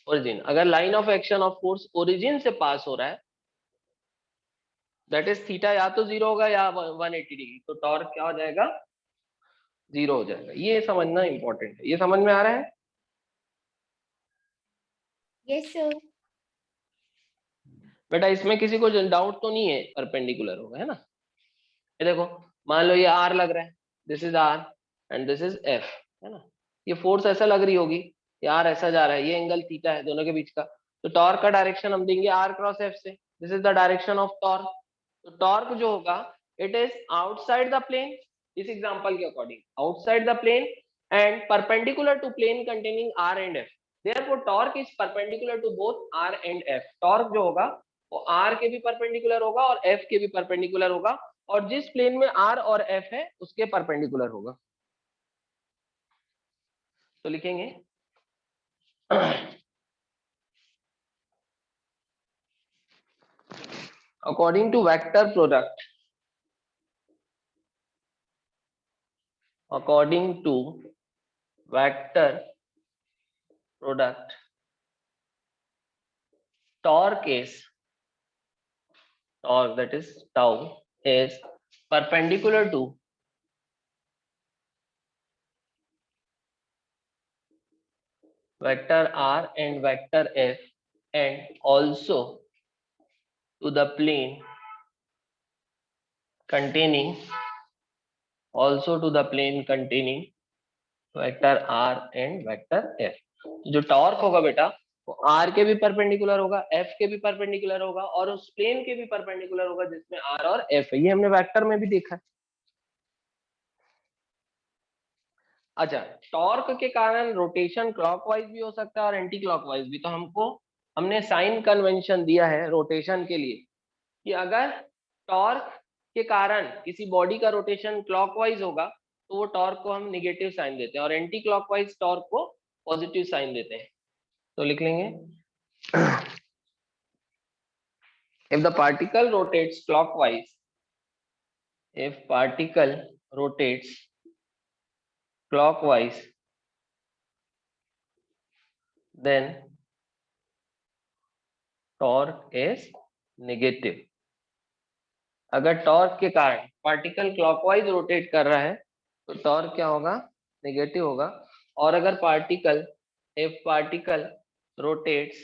origin, अगर line of action of force origin से pass हो रहा है, that is theta या तो 0 होगा या 180 डिग्री, तो टॉर्क क्या हो जाएगा? 0 हो जाएगा। ये समझना इंपॉर्टेंट है। ये समझ में आ रहा है?
Yes sir.
बेटा इसमें किसी को डाउट तो नहीं है परपेंडिकुलर होगा, है ना? ये देखो, मान लो ये आर लग रहा है, this is R and this is F, है ना? ये फोर्स ऐसा लग रही होगी, ये आर ऐसा जा रहा है, ये एंगल थीटा है दोनों के बीच का, तो टॉर्क का डायरेक्शन हम देंगे आर क्रॉस एफ से। This is the direction of torque. तो टॉर्क जो होगा it is outside the plane, इस एग्जांपल के according outside the plane and perpendicular to plane containing R and F. Therefore torque is perpendicular to both R and F. Torque जो होगा वो are के भी परपेंडिकुलर होगा और एफ के भी परपेंडिकुलर होगा, और जिस प्लेन में आर और एफ है उसके परपेंडिकुलर होगा। तो लिखेंगे according to vector product, torque that is tau is perpendicular to vector r and vector f, and also to the plane containing vector r and vector f। जो torque होगा बेटा वो r के भी परपेंडिकुलर होगा, f के भी perpendicular होगा, और उस प्लेन के भी परपेंडिकुलर होगा जिसमें r और f है। ये हमने वेक्टर में भी देखा है। अच्छा, टॉर्क के कारण रोटेशन क्लॉकवाइज भी हो सकता है और एंटी क्लॉकवाइज भी। तो हमने साइन कन्वेंशन दिया है रोटेशन के लिए कि अगर टॉर्क के कारण किसी बॉडी का रोटेशन क्लॉकवाइज होगा तो वो टॉर्क को हम निगेटिव साइन देते हैं, और एंटी क्लॉकवाइज टॉर्क को पॉजिटिव साइन देते हैं। तो लिख लेंगे if the particle rotates clockwise, then torque is negative। अगर टॉर्क के कारण पार्टिकल क्लॉकवाइज रोटेट कर रहा है तो टॉर्क क्या होगा? नेगेटिव होगा। और अगर पार्टिकल रोटेट्स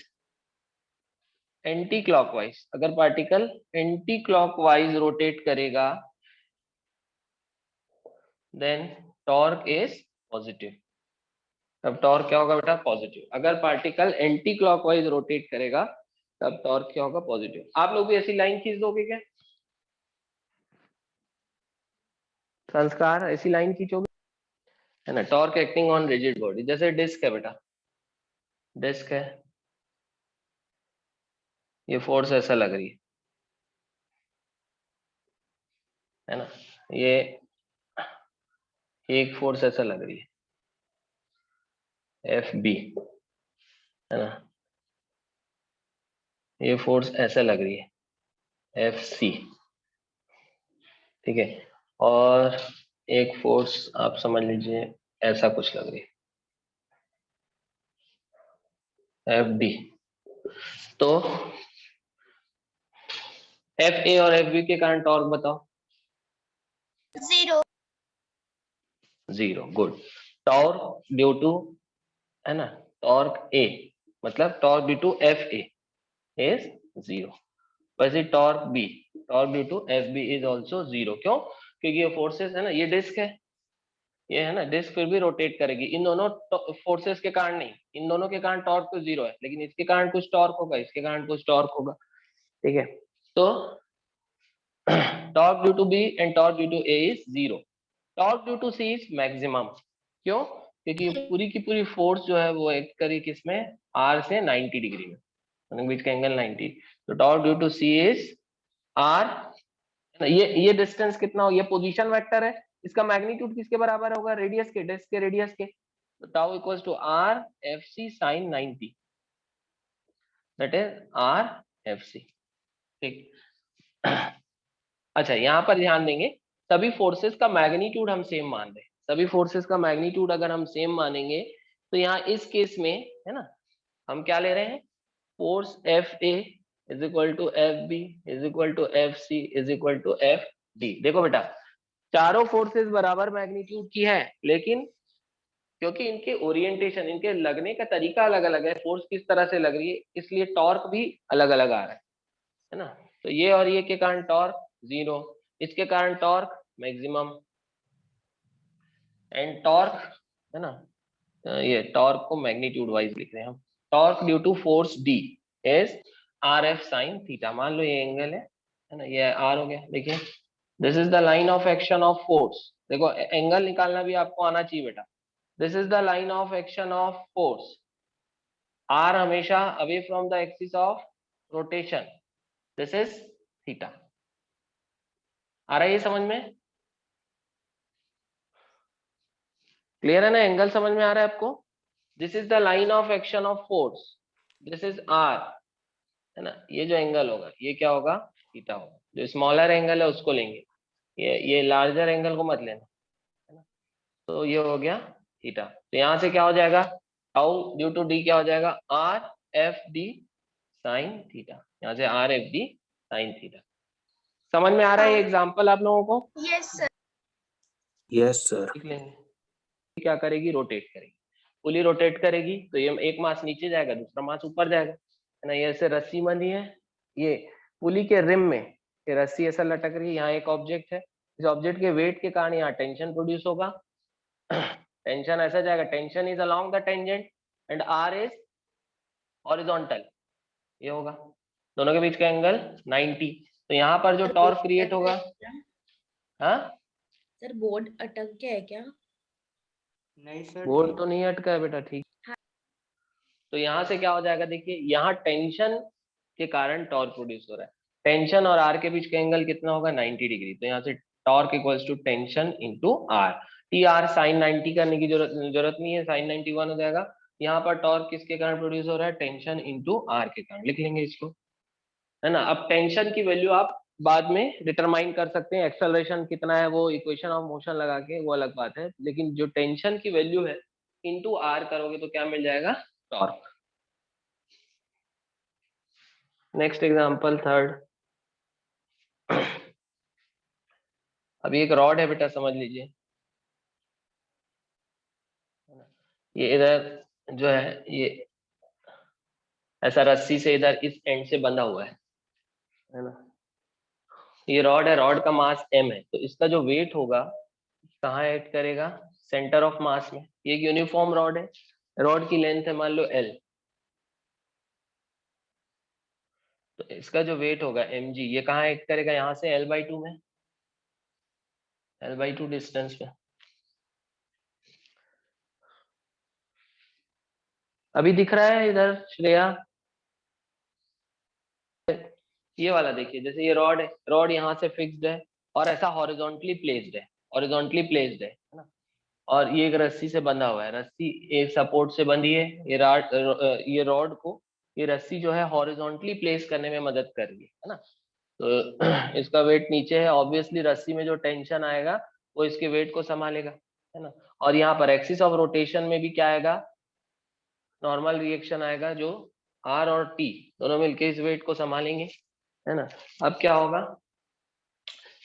एंटी क्लॉकवाइज, अगर पार्टिकल एंटी क्लॉकवाइज रोटेट करेगा देन टॉर्क इज पॉजिटिव। तब टॉर्क क्या होगा बेटा? पॉजिटिव। अगर पार्टिकल एंटी क्लॉकवाइज रोटेट करेगा तब टॉर्क क्या होगा? पॉजिटिव। आप लोग भी ऐसी लाइन खींच दोगे क्या? संस्कार ऐसी लाइन खींचोगे, है ना? Torque acting on rigid body, जैसे डिस्क है बेटा, डिस्क है, ये फोर्स ऐसा लग रही है ना? ये एक फोर्स ऐसा लग रही है FB, है ना, ये फोर्स ऐसा लग रही है FC, ठीक है, और एक फोर्स आप समझ लीजिए ऐसा कुछ लग रही है FD। तो FA और FB के कारण टॉर्क बताओ।
0।
0, गुड। टॉर्क ड्यू टू, है ना, टॉर्क A, मतलब torque due to FA is 0। वैसे torque due to FB is also 0। क्यों? क्योंकि ये फोर्सेस है ना, ये डिस्क है, ये है ना डिस्क, फिर भी रोटेट करेगी। इन दोनों फोर्सेस के कारण नहीं, इन दोनों के कारण टॉर्क तो 0 है, लेकिन इसके कारण कुछ टॉर्क होगा, इसके कारण कुछ टॉर्क होगा, ठीक है। तो torque due to B and torque due to A is 0। Torque due to C is maximum. क्यों? क्योंकि पूरी की पूरी फोर्स जो है वो एक्ट करी किसमें, R से 90 डिग्री में, बीच का एंगल 90। तो torque due to C is R। ये डिस्टेंस कितना हो, ये पोजीशन वेक्टर है, इसका मैग्नीट्यूड किसके बराबर होगा, रेडियस के, डिस्क के रेडियस के। तो tau equals to R FC sin 90, that is R FC, ठीक। अच्छा, यहाँ पर ध्यान देंगे, सभी फोर्सेस का मैग्नीट्यूड हम सेम मान रहे हैं, सभी फोर्सेस का मैग्नीट्यूड अगर हम सेम मानेंगे तो यहाँ इस केस में, है ना, हम क्या ले रहे हैं, force FA is equal to FB is equal to FC is equal to FD। देखो बेटा, चारों फोर्सेस बराबर मैग्नीट्यूड की है, लेकिन क्योंकि इनके ओरिएंटेशन, इनके लगने का तरीका अलग अलग है, फोर्स किस तरह से लग रही है, इसलिए टॉर्क भी अलग अलग आ रहा है ना। तो ये और ये के कारण टॉर्क 0, इसके कारण टॉर्क मैक्सिमम, एंड टॉर्क, है ना, ये टॉर्क को मैग्नीट्यूड वाइज लिख रहे हैं हम। Torque due to force D is RF sin थीटा। मान लो ये एंगल है ना, ये R हो गया। देखिए, this is the line of action of force. देखो, एंगल निकालना भी आपको आना चाहिए बेटा। This is the line of action of force, R हमेशा away from the axis of rotation, this is theta. आ रहा है ये समझ में? क्लियर है ना? एंगल समझ में आ रहा है आपको? This is the line of action of force, this is R, है ना, ये जो एंगल होगा ये क्या होगा, थीटा होगा। जो स्मॉलर एंगल है उसको लेंगे, ये लार्जर एंगल को मत लेना, है ना। तो ये हो गया थीटा। तो यहाँ से क्या हो जाएगा, टाउ ड्यू टू D क्या हो जाएगा, RFD sin थीटा। यहाँ से RFD sin थीटा। समझ में आ रहा है ये एग्जांपल आप लोगों को?
Yes sir.
Yes, sir.
देख लेंगे। क्या करेगी, रोटेट करेगी, पुली रोटेट करेगी, तो ये एक मास नीचे जाएगा, दूसरा मास ऊपर जाएगा, है ना। ये ऐसे रस्सी बंधी है, ये पुली के रिम में ये रस्सी ऐसा लटक रही है, यहाँ एक ऑब्जेक्ट है, इस ऑब्जेक्ट के वेट के कारण यहाँ टेंशन प्रोड्यूस होगा। टेंशन ऐसा जाएगा, tension is along the tangent and R is horizontal, ये होगा, दोनों के बीच का एंगल 90। तो यहाँ पर जो टॉर्क क्रिएट होगा, हाँ
सर बोर्ड अटक गया है क्या?
नहीं सर,
बोर्ड तो नहीं अटका है बेटा, ठीक। तो यहाँ से क्या हो जाएगा, देखिए यहाँ टेंशन के कारण टॉर्क प्रोड्यूस हो रहा है, टेंशन और R के बीच का एंगल कितना होगा, 90 डिग्री। तो यहाँ से torque equals to tension into R। TR sin 90 करने की जरूरत नहीं है, sin 91 हो जाएगा। यहाँ पर टॉर्क किसके कारण प्रोड्यूस हो रहा है, टेंशन इंटू R के कारण, लिख लेंगे इसको, है ना। अब टेंशन की वैल्यू आप बाद में डिटरमाइन कर सकते हैं, एक्सेलरेशन कितना है वो इक्वेशन ऑफ मोशन लगा के, वो अलग बात है, लेकिन जो टेंशन की वैल्यू है इंटू R करोगे तो क्या मिल जाएगा, टॉर्क। Next example third. अभी एक रॉड है बेटा, समझ लीजिए, ये इधर जो है ये ऐसा रस्सी से इधर इस एंड से बंधा हुआ है ना। ये रॉड है, रॉड का मास m है, तो इसका जो वेट होगा कहाँ ऐड करेगा, सेंटर ऑफ मास में। ये एक यूनिफॉर्म रॉड है, रॉड की लेंथ है मान लो L, तो इसका जो वेट होगा mg, ये कहाँ ऐड करेगा, यहाँ से L/2 में, L/2 डिस्टेंस पे। अभी दिख रहा है इधर श्रेया? ये वाला देखिए, जैसे ये रॉड है, रॉड यहाँ से फिक्स्ड है और ऐसा हॉरिजॉन्टली प्लेस्ड है, हॉरिजॉन्टली प्लेस्ड है ना। और ये एक रस्सी से बंधा हुआ है, रस्सी एक सपोर्ट से बंधी है, ये रॉड को ये रस्सी जो है हॉरिजॉन्टली प्लेस करने में मदद कर रही है ना। तो इसका वेट नीचे है, ऑब्वियसली रस्सी में जो टेंशन आएगा वो इसके वेट को संभालेगा, है ना। और यहाँ पर एक्सिस ऑफ रोटेशन में भी क्या आएगा, नॉर्मल रिएक्शन आएगा, जो आर और टी दोनों मिलके इस वेट को संभालेंगे, है ना। अब क्या होगा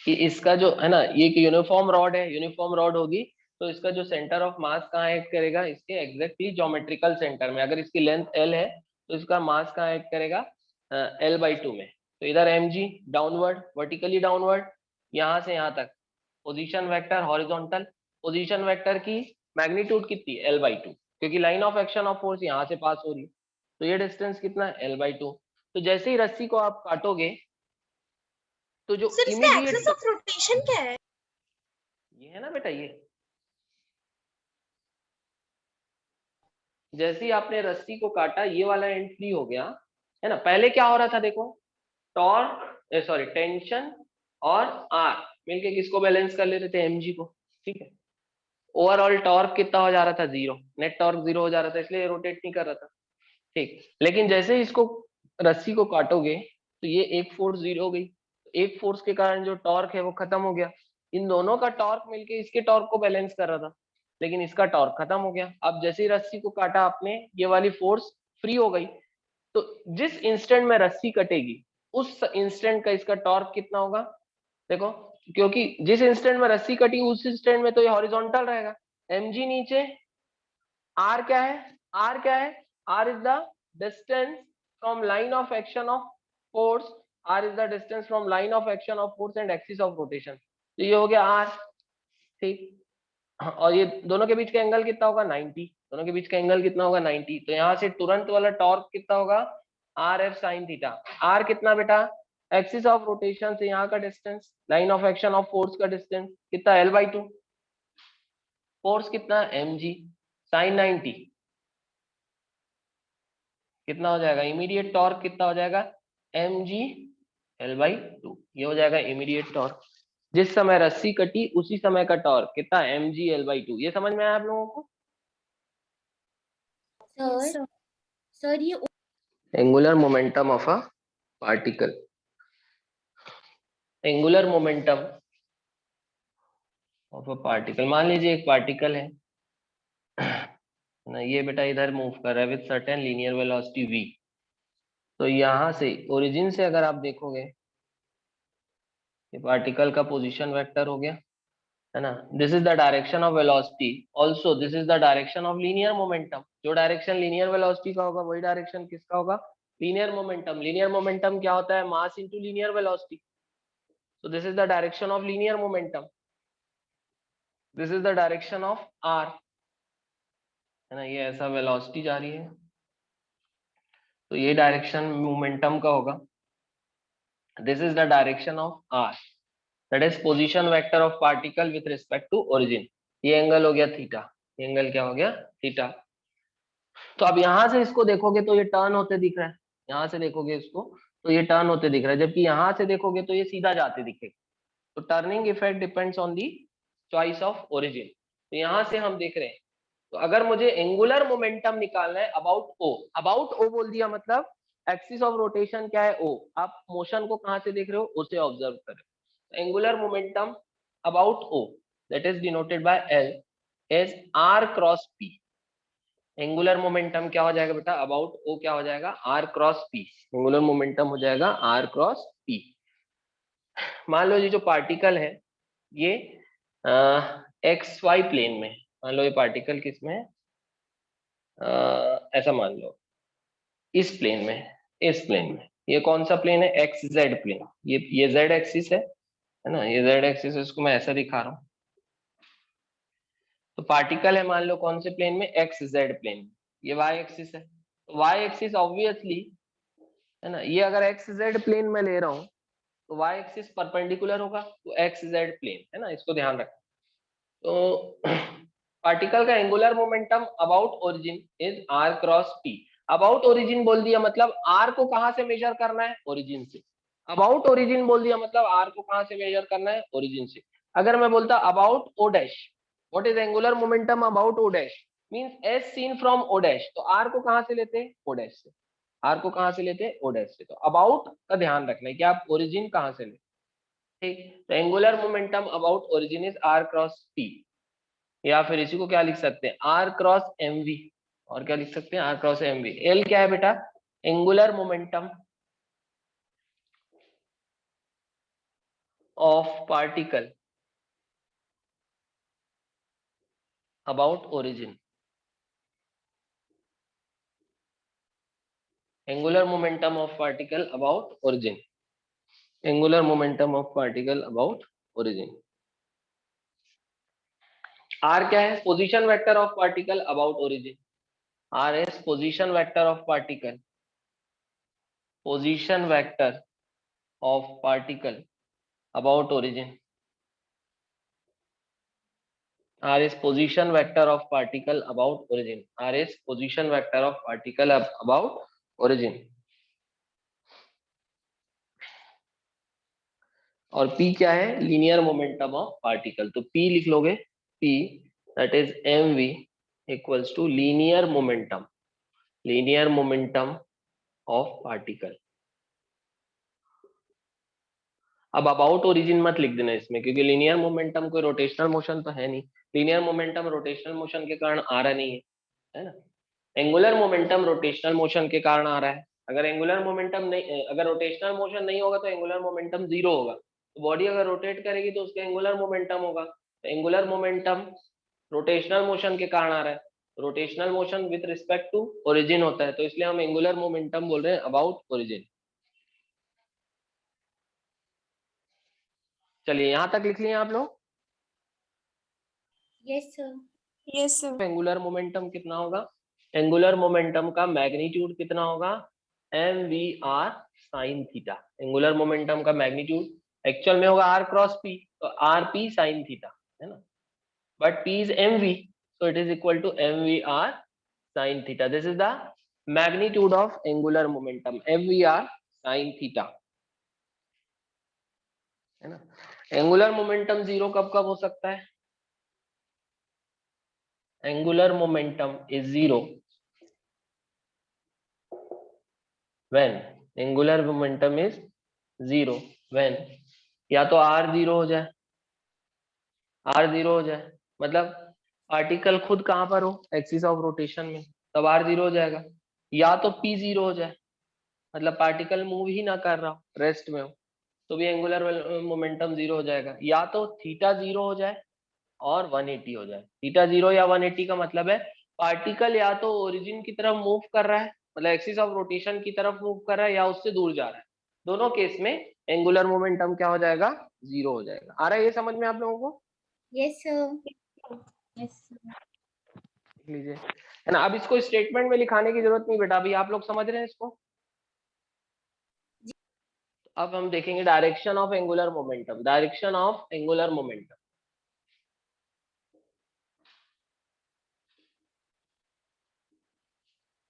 कि इसका जो है ना, ये यूनिफॉर्म रॉड है, यूनिफॉर्म रॉड होगी तो इसका जो सेंटर ऑफ मास कहाँ एक्ट करेगा, इसके एग्जैक्टली ज्योमेट्रिकल सेंटर में। अगर इसकी लेंथ एल है तो इसका मास कहाँ एक्ट करेगा, L/2 में। तो इधर mg डाउनवर्ड, वर्टिकली डाउनवर्ड, यहाँ से यहाँ तक position vector horizontal, position vector की मैग्नीट्यूड कितनी है, L/2, क्योंकि line of action of force यहाँ से पास हो रही है, तो ये डिस्टेंस कितना है, L/2। तो जैसे ही रस्सी को आप काटोगे तो जो
सर इसका
इमीडिएट,
एक्सिस ऑफ रोटेशन क्या है?
ये है ना बेटा, ये जैसे ही आपने रस्सी को काटा ये वाला एंड फ्री हो गया, है ना। पहले क्या हो रहा था देखो, टॉर्क सॉरी टेंशन और आर मिलके किसको बैलेंस कर लेते थे, mg को, ठीक है। ओवरऑल टॉर्क कितना हो जा रहा था, 0, नेट टॉर्क 0 हो जा रहा था, इसलिए रोटेट नहीं कर रहा था, ठीक। लेकिन जैसे ही इसको रस्सी को काटोगे तो ये एक फोर्स 0 हो गई, एक फोर्स के कारण जो टॉर्क है वो खत्म हो गया। इन दोनों का टॉर्क मिलके इसके टॉर्क को बैलेंस कर रहा था, लेकिन इसका टॉर्क खत्म हो गया। अब जैसे ही रस्सी को काटा आपने, ये वाली फोर्स फ्री हो गई, तो जिस इंस्टेंट में रस्सी कटेगी उस इंस्टेंट का इसका टॉर्क कितना होगा, देखो, क्योंकि जिस इंस्टेंट में रस्सी कटी उस इंस्टेंट में तो ये हॉरिजॉन्टल रहेगा, mg नीचे, r क्या है, r क्या है, r is the distance from line of action of force, r is the distance from line of action of force and axis of rotation, तो ये हो गया r, ठीक। और ये दोनों के बीच का एंगल कितना होगा, 90, दोनों के बीच का एंगल कितना होगा, 90। तो यहाँ से तुरंत वाला टॉर्क कितना होगा, RF sin थीटा। R कितना बेटा, एक्सिस ऑफ रोटेशन से यहाँ का distance, line of action of force का डिस्टेंस कितना, L/2, फोर्स कितना, mg sin 90 कितना हो जाएगा, इमीडिएट टॉर्क कितना हो जाएगा, mg L/2, ये हो जाएगा इमीडिएट टॉर्क। जिस समय रस्सी कटी उसी समय का टॉर्क कितना, mg L/2। ये समझ में आया आप लोगों को?
सर ये
angular momentum of a particle, angular momentum of a particle. मान लीजिए एक पार्टिकल है ना, ये बेटा इधर मूव कर रहा है with certain linear velocity v। तो यहाँ से ओरिजिन से अगर आप देखोगे, ये पार्टिकल का पोजीशन वेक्टर हो गया, है ना। This is the direction of velocity, also this is the direction of linear momentum. जो डायरेक्शन लीनियर वेलोसिटी का होगा वही डायरेक्शन किसका होगा, लीनियर मोमेंटम। लीनियर मोमेंटम क्या होता है, mass into linear velocity. So this is the direction of linear momentum. This is the direction of r, है ना। ये ऐसा वेलोसिटी जा रही है, तो ये डायरेक्शन मोमेंटम का होगा। This is the direction of r, that is position vector of particle with respect to origin. ये एंगल हो गया थीटा, ये एंगल क्या हो गया, थीटा। तो अब यहाँ से इसको देखोगे तो ये टर्न होते दिख रहा है, यहाँ से देखोगे इसको तो ये टर्न होते दिख रहा है, जबकि यहाँ से देखोगे तो ये सीधा जाते दिखेगा। तो turning effect depends on the choice of origin. तो यहाँ से हम देख रहे हैं, तो अगर मुझे एंगुलर मोमेंटम निकालना है अबाउट ओ, अबाउट ओ बोल दिया मतलब एक्सिस ऑफ रोटेशन क्या है, ओ। आप मोशन को कहाँ से देख रहे हो, उसे ऑब्जर्व करें। Angular momentum about O that is denoted by L is R cross P. Angular momentum क्या हो जाएगा बेटा, अबाउट ओ क्या हो जाएगा, R cross P. Angular momentum हो जाएगा आर क्रॉस पी। मान लो ये जो पार्टिकल है ये एक्स वाई प्लेन में, मान लो ये पार्टिकल किस में है, ऐसा मान लो इस प्लेन में, इस प्लेन में। ये कौन सा प्लेन है, एक्स जेड प्लेन। ये जेड एक्सिस है ना, ये जेड एक्सिस है, इसको मैं ऐसा दिखा रहा हूँ। तो पार्टिकल है मान लो कौन से प्लेन में, एक्स जेड प्लेन। ये वाई एक्सिस है, तो वाई एक्सिस ऑब्वियसली, है ना, ये अगर एक्स जेड प्लेन में ले रहा हूँ तो वाई एक्सिस परपेंडिकुलर होगा तो एक्स जेड प्लेन, है ना, इसको ध्यान रखना। तो पार्टिकल का angular momentum about origin is R cross P. About origin बोल दिया मतलब आर को कहां से मेजर करना है, ओरिजिन से। अबाउट ओरिजिन बोल दिया मतलब आर को कहां से मेजर करना है, ओरिजिन से। अगर मैं बोलता about O dash, what is angular momentum about O dash means as seen from O dash. तो आर को कहां से लेते हैं, ओ डैश से। आर को कहां से लेते हैं, ओ डैश से। तो अबाउट का ध्यान रखना है कि आप ओरिजिन कहां से लेते, ठीक। तो angular momentum about origin is R cross P, या फिर इसी को क्या लिख सकते हैं, आर क्रॉस एम वी। और क्या लिख सकते हैं, R cross M V. L क्या है बेटा, angular momentum of particle about origin. Angular momentum of particle about origin, angular momentum of particle about origin. R क्या है, position vector of particle about origin. R is position vector of particle, position vector of particle about origin. R is position vector of particle about origin. R is position vector of particle about origin. और P क्या है, linear momentum of particle. तो P लिख लोगे, P that is mv equals to linear momentum of particle. अब about origin मत लिख देना इसमें, क्योंकि लीनियर मोमेंटम कोई रोटेशनल मोशन तो है नहीं। लीनियर मोमेंटम रोटेशनल मोशन के कारण आ रहा नहीं है ना। एंगुलर मोमेंटम रोटेशनल मोशन के कारण आ रहा है। अगर एंगुलर मोमेंटम नहीं, अगर रोटेशनल मोशन नहीं होगा तो एंगुलर मोमेंटम जीरो होगा। तो बॉडी अगर रोटेट करेगी तो उसका एंगुलर मोमेंटम होगा। तो एंगुलर मोमेंटम रोटेशनल मोशन के कारण आ रहा है। Rotational motion with respect to origin होता है, तो इसलिए हम एंगुलर मोमेंटम बोल रहे हैं अबाउट ओरिजिन। चलिए यहां तक लिख लिए आप लोग।
Yes sir.
Yes, sir.
Angular momentum कितना होगा, एंगुलर मोमेंटम का मैग्नीट्यूड कितना होगा, M V R sine theta. Angular momentum का मैग्नीट्यूड एक्चुअल में होगा आर क्रॉस पी, तो आर पी साइन थीटा है ना, but P is M V, so it is equal to mvr sin theta. This is the magnitude of angular momentum, mvr sin theta, है ना। Angular momentum zero कब कब हो सकता है, angular momentum is zero when, angular momentum is zero when या तो r zero हो जाए, r जीरो हो जाए मतलब पार्टिकल खुद कहां पर हो, एक्सिस ऑफ रोटेशन में, तब r जीरो हो जाएगा। या तो p जीरो हो जाए, मतलब पार्टिकल मूव ही ना कर रहा हो, रेस्ट में हो, तो भी एंगुलर मोमेंटम जीरो हो जाएगा। या तो थीटा जीरो हो जाए और 180 हो जाए। थीटा जीरो या 180 का मतलब है पार्टिकल या तो ओरिजिन की तरफ मूव कर रहा है, मतलब एक्सिस ऑफ रोटेशन की तरफ मूव कर रहा है, या उससे दूर जा रहा है। दोनों केस में एंगुलर मोमेंटम क्या हो जाएगा, जीरो हो जाएगा। आ रहा है ये समझ में आप लोगों को?
Yes sir. Yes sir.
लिख लीजिए, है ना। अब इसको स्टेटमेंट में लिखाने की जरूरत नहीं बेटा, अभी आप लोग समझ रहे हैं इसको। अब हम देखेंगे direction of angular momentum, direction of angular momentum.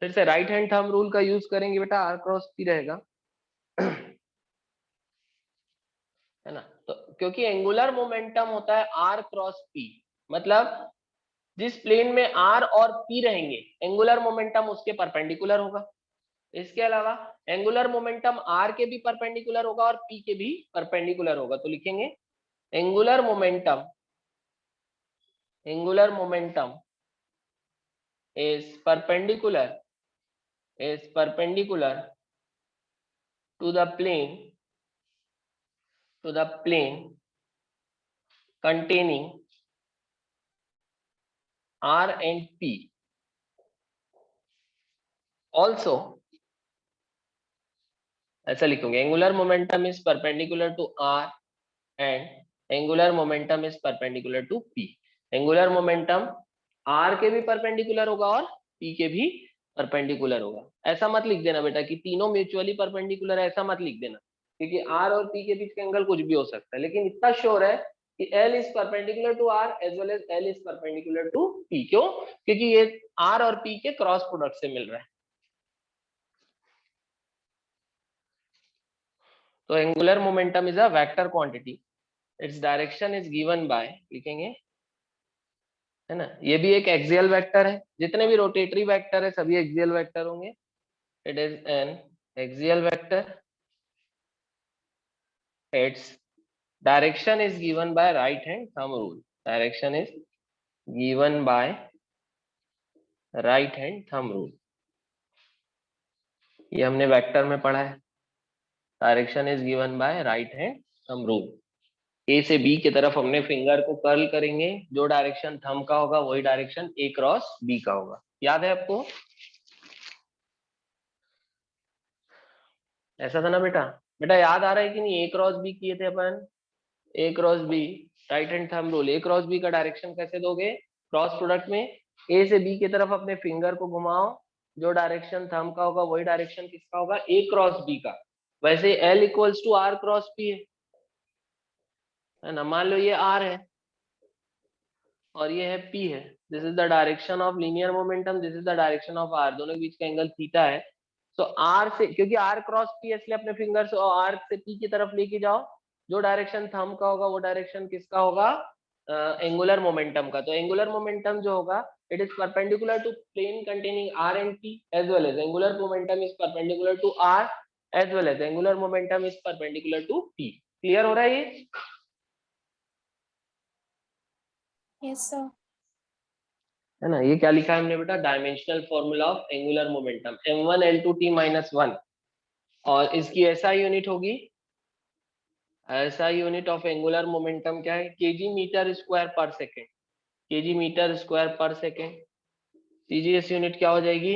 फिर से राइट हैंड थंब रूल का यूज करेंगे बेटा, आर क्रॉस पी रहेगा, है ना। तो क्योंकि एंगुलर मोमेंटम होता है आर क्रॉस पी, मतलब जिस प्लेन में आर और पी रहेंगे एंगुलर मोमेंटम उसके परपेंडिकुलर होगा। इसके अलावा एंगुलर मोमेंटम आर के भी परपेंडिकुलर होगा और पी के भी परपेंडिकुलर होगा। तो लिखेंगे angular momentum is perpendicular to the plane containing R and P. Also, ऐसा लिखूंगे angular momentum is perpendicular to R and angular momentum is perpendicular to P. Angular momentum R के भी परपेंडिकुलर होगा और P के भी परपेंडिकुलर होगा। ऐसा मत लिख देना बेटा कि तीनों म्यूचुअली परपेंडिकुलर है, ऐसा मत लिख देना, क्योंकि R और P के बीच का एंगल कुछ भी हो सकता है। लेकिन इतना श्योर है कि L is perpendicular to R as well as L is perpendicular to P। क्यों? क्योंकि ये R और P के क्रॉस प्रोडक्ट से मिल रहा है। तो angular momentum is a vector quantity, its direction is given bye, लिखेंगे है ना, ये भी एक एक्सियल वेक्टर है, जितने भी रोटेटरी वेक्टर है सभी एक्सियल वेक्टर होंगे। It is an axial vector, it's direction is given by right hand thumb rule. Direction is given by right hand thumb rule. ये हमने वेक्टर में पढ़ा है। Direction is given by right hand thumb rule. A से B की तरफ हमने finger को कर्ल करेंगे, जो डायरेक्शन थंब का होगा वही डायरेक्शन ए क्रॉस बी का होगा। याद है आपको? ऐसा था ना बेटा? बेटा याद आ रहा है कि नहीं? ए क्रॉस बी किए थे अपन, A cross B, right hand thumb rule. A cross B का डायरेक्शन कैसे दोगे? क्रॉस प्रोडक्ट में ए से बी की तरफ अपने फिंगर को घुमाओ, जो डायरेक्शन थंब का होगा वही डायरेक्शन किसका होगा? ए क्रॉस बी का। वैसे L equals to R cross P है ना। मान लो ये आर है और ये है पी है। This is the direction of linear momentum, this is the direction of R. दोनों के बीच का एंगल थीटा है। तो आर से, क्योंकि आर क्रॉस पी है इसलिए अपने फिंगर से आर से पी की तरफ लेके जाओ, जो डायरेक्शन थंब का होगा वो डायरेक्शन किसका होगा? एंगुलर मोमेंटम का। तो एंगुलर मोमेंटम जो होगा it is perpendicular to plane containing R and P as well as angular momentum is perpendicular to R as well as angular momentum is perpendicular to P. Clear हो रहा है ये?
Yes sir.
है ना। ये क्या लिखा है हमने बेटा? Dimensional formula of angular momentum m1 l2 t - 1, और इसकी एसआई यूनिट होगी, SI unit of angular momentum क्या है? केजी मीटर स्क्वायर पर सेकेंड, केजी मीटर स्क्वायर पर सेकेंड। सीजीएस यूनिट क्या हो जाएगी?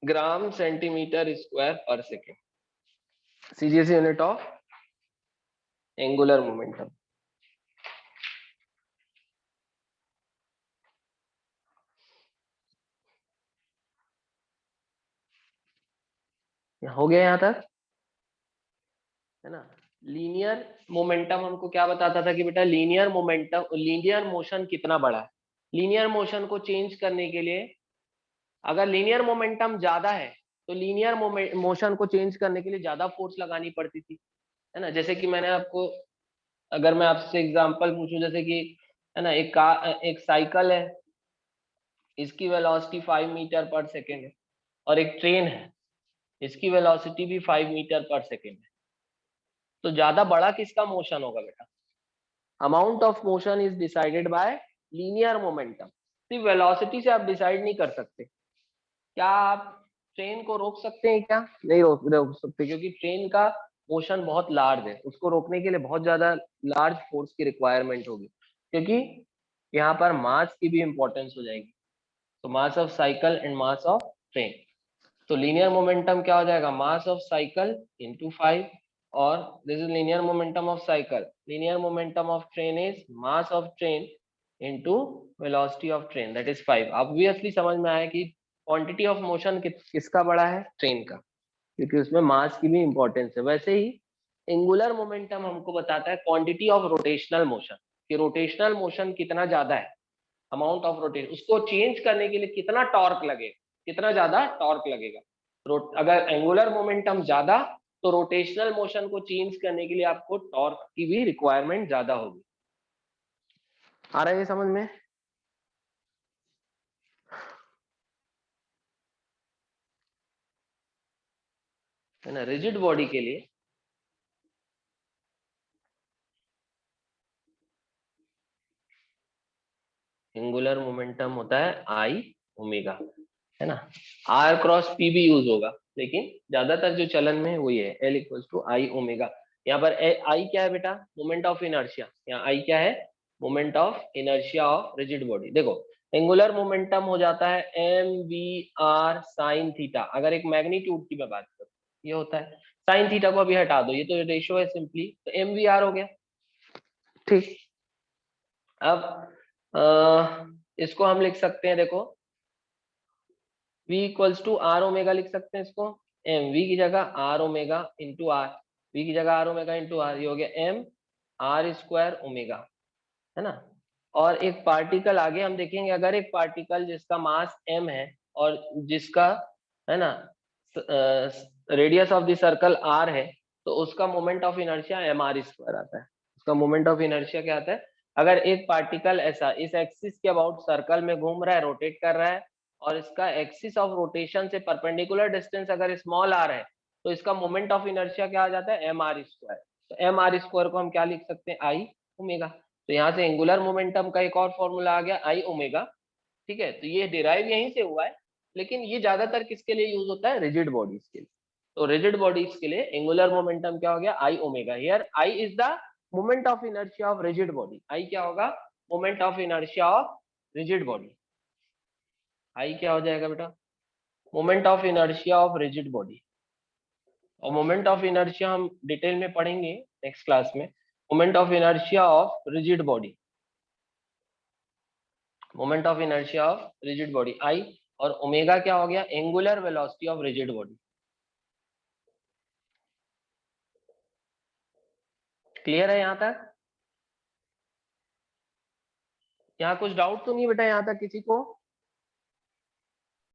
ग्राम सेंटीमीटर स्क्वायर पर second, CGS unit of angular momentum. हो गया यहाँ तक? है ना। लीनियर मोमेंटम हमको क्या बताता था कि बेटा लीनियर मोमेंटम, लीनियर मोशन कितना बड़ा है। लीनियर मोशन को चेंज करने के लिए अगर लीनियर मोमेंटम ज्यादा है तो लीनियर मोशन को चेंज करने के लिए ज्यादा फोर्स लगानी पड़ती थी, है ना। जैसे कि मैंने आपको, अगर मैं आपसे एग्जांपल पूछूं, जैसे कि है ना, एक साइकिल है, इसकी वेलोसिटी 5 मीटर पर सेकेंड है, और एक ट्रेन है, इसकी वेलोसिटी भी 5 मीटर पर सेकेंड है। तो ज्यादा बड़ा किसका मोशन होगा बेटा? Amount of motion is decided by linear momentum. सिर्फ वेलोसिटी से आप डिसाइड नहीं कर सकते। क्या आप ट्रेन को रोक सकते हैं? क्या नहीं रोक सकते, क्योंकि ट्रेन का मोशन बहुत लार्ज है, उसको रोकने के लिए बहुत ज्यादा लार्ज फोर्स की रिक्वायरमेंट होगी, क्योंकि यहाँ पर मास की भी इंपॉर्टेंस हो जाएगी। तो mass of cycle and mass of train. तो लीनियर मोमेंटम क्या हो जाएगा? मास ऑफ साइकिल इंटू 5, और this is linear momentum of cycle. Linear momentum of train is mass of train into velocity of train, that is 5। Obviously समझ में आया कि quantity of motion किसका बड़ा है? ट्रेन का, क्योंकि उसमें मास की भी इंपॉर्टेंस है। वैसे ही एंगुलर मोमेंटम हमको बताता है क्वांटिटी ऑफ रोटेशनल मोशन, कि रोटेशनल मोशन कितना ज्यादा है, अमाउंट ऑफ रोटेशन, उसको चेंज करने के लिए कितना टॉर्क लगेगा, कितना ज्यादा टॉर्क लगेगा। अगर एंगुलर मोमेंटम ज्यादा तो रोटेशनल मोशन को चेंज करने के लिए आपको टॉर्क की भी रिक्वायरमेंट ज्यादा होगी। आ रहा है ये समझ में? है ना। रिजिड बॉडी के लिए एंगुलर मोमेंटम होता है आई ओमेगा, है ना। आर क्रॉस पी भी यूज होगा, लेकिन ज्यादातर जो चलन में है वही है L equal to I omega. यहाँ पर आई क्या है बेटा? Moment of inertia. यहाँ आई क्या है? Moment of inertia of rigid body. देखो एंगुलर मोमेंटम हो जाता है M V R sine theta. अगर एक मैग्नीट्यूड की मैं बात करूँ, ये होता है साइन थीटा को अभी हटा दो, ये तो रेशियो है सिंपली, तो एम वी आर हो गया। ठीक। अब इसको हम लिख सकते हैं, देखो v equals to R omega लिख सकते हैं इसको। एम वी की जगह R omega into R, V की जगह आर ओमेगा इंटू आर, ये हो गया एम आर स्क्वायर ओमेगा, है ना। और एक पार्टिकल आगे हम देखेंगे, अगर एक पार्टिकल जिसका मास m है और जिसका, है ना, radius of the circle r है, तो उसका moment of inertia M R square आता है। उसका मोमेंट ऑफ इनर्शिया क्या आता है? अगर एक पार्टिकल ऐसा इस एक्सिस के अबाउट सर्कल में घूम रहा है, रोटेट कर रहा है, और इसका एक्सिस ऑफ रोटेशन से परपेंडिकुलर डिस्टेंस अगर स्मॉल आर है, तो इसका मोमेंट ऑफ इनर्शिया क्या आ जाता है, एम आर स्क्वायर। तो एम आर स्क्वायर को हम क्या लिख सकते हैं, आई ओमेगा। तो यहाँ से एंगुलर मोमेंटम का एक और फॉर्मूला आ गया, आई ओमेगा। ठीक है, तो ये डिराइव यहीं से हुआ है, लेकिन ये ज्यादातर किसके लिए यूज होता है, रिजिड बॉडीज के लिए। तो रिजिड बॉडीज के लिए एंगुलर मोमेंटम क्या हो गया, I omega. Here I is the moment of inertia of rigid body. I क्या होगा, moment of inertia of rigid body. I क्या हो जाएगा बेटा, moment of inertia of rigid body. और मोमेंट ऑफ इनर्शिया हम डिटेल में पढ़ेंगे नेक्स्ट क्लास में। Moment of inertia of rigid body, moment of inertia of rigid body I, और ओमेगा क्या हो गया, angular velocity of rigid body. Clear है यहाँ तक? यहाँ कुछ डाउट तो नहीं बेटा यहाँ तक किसी को?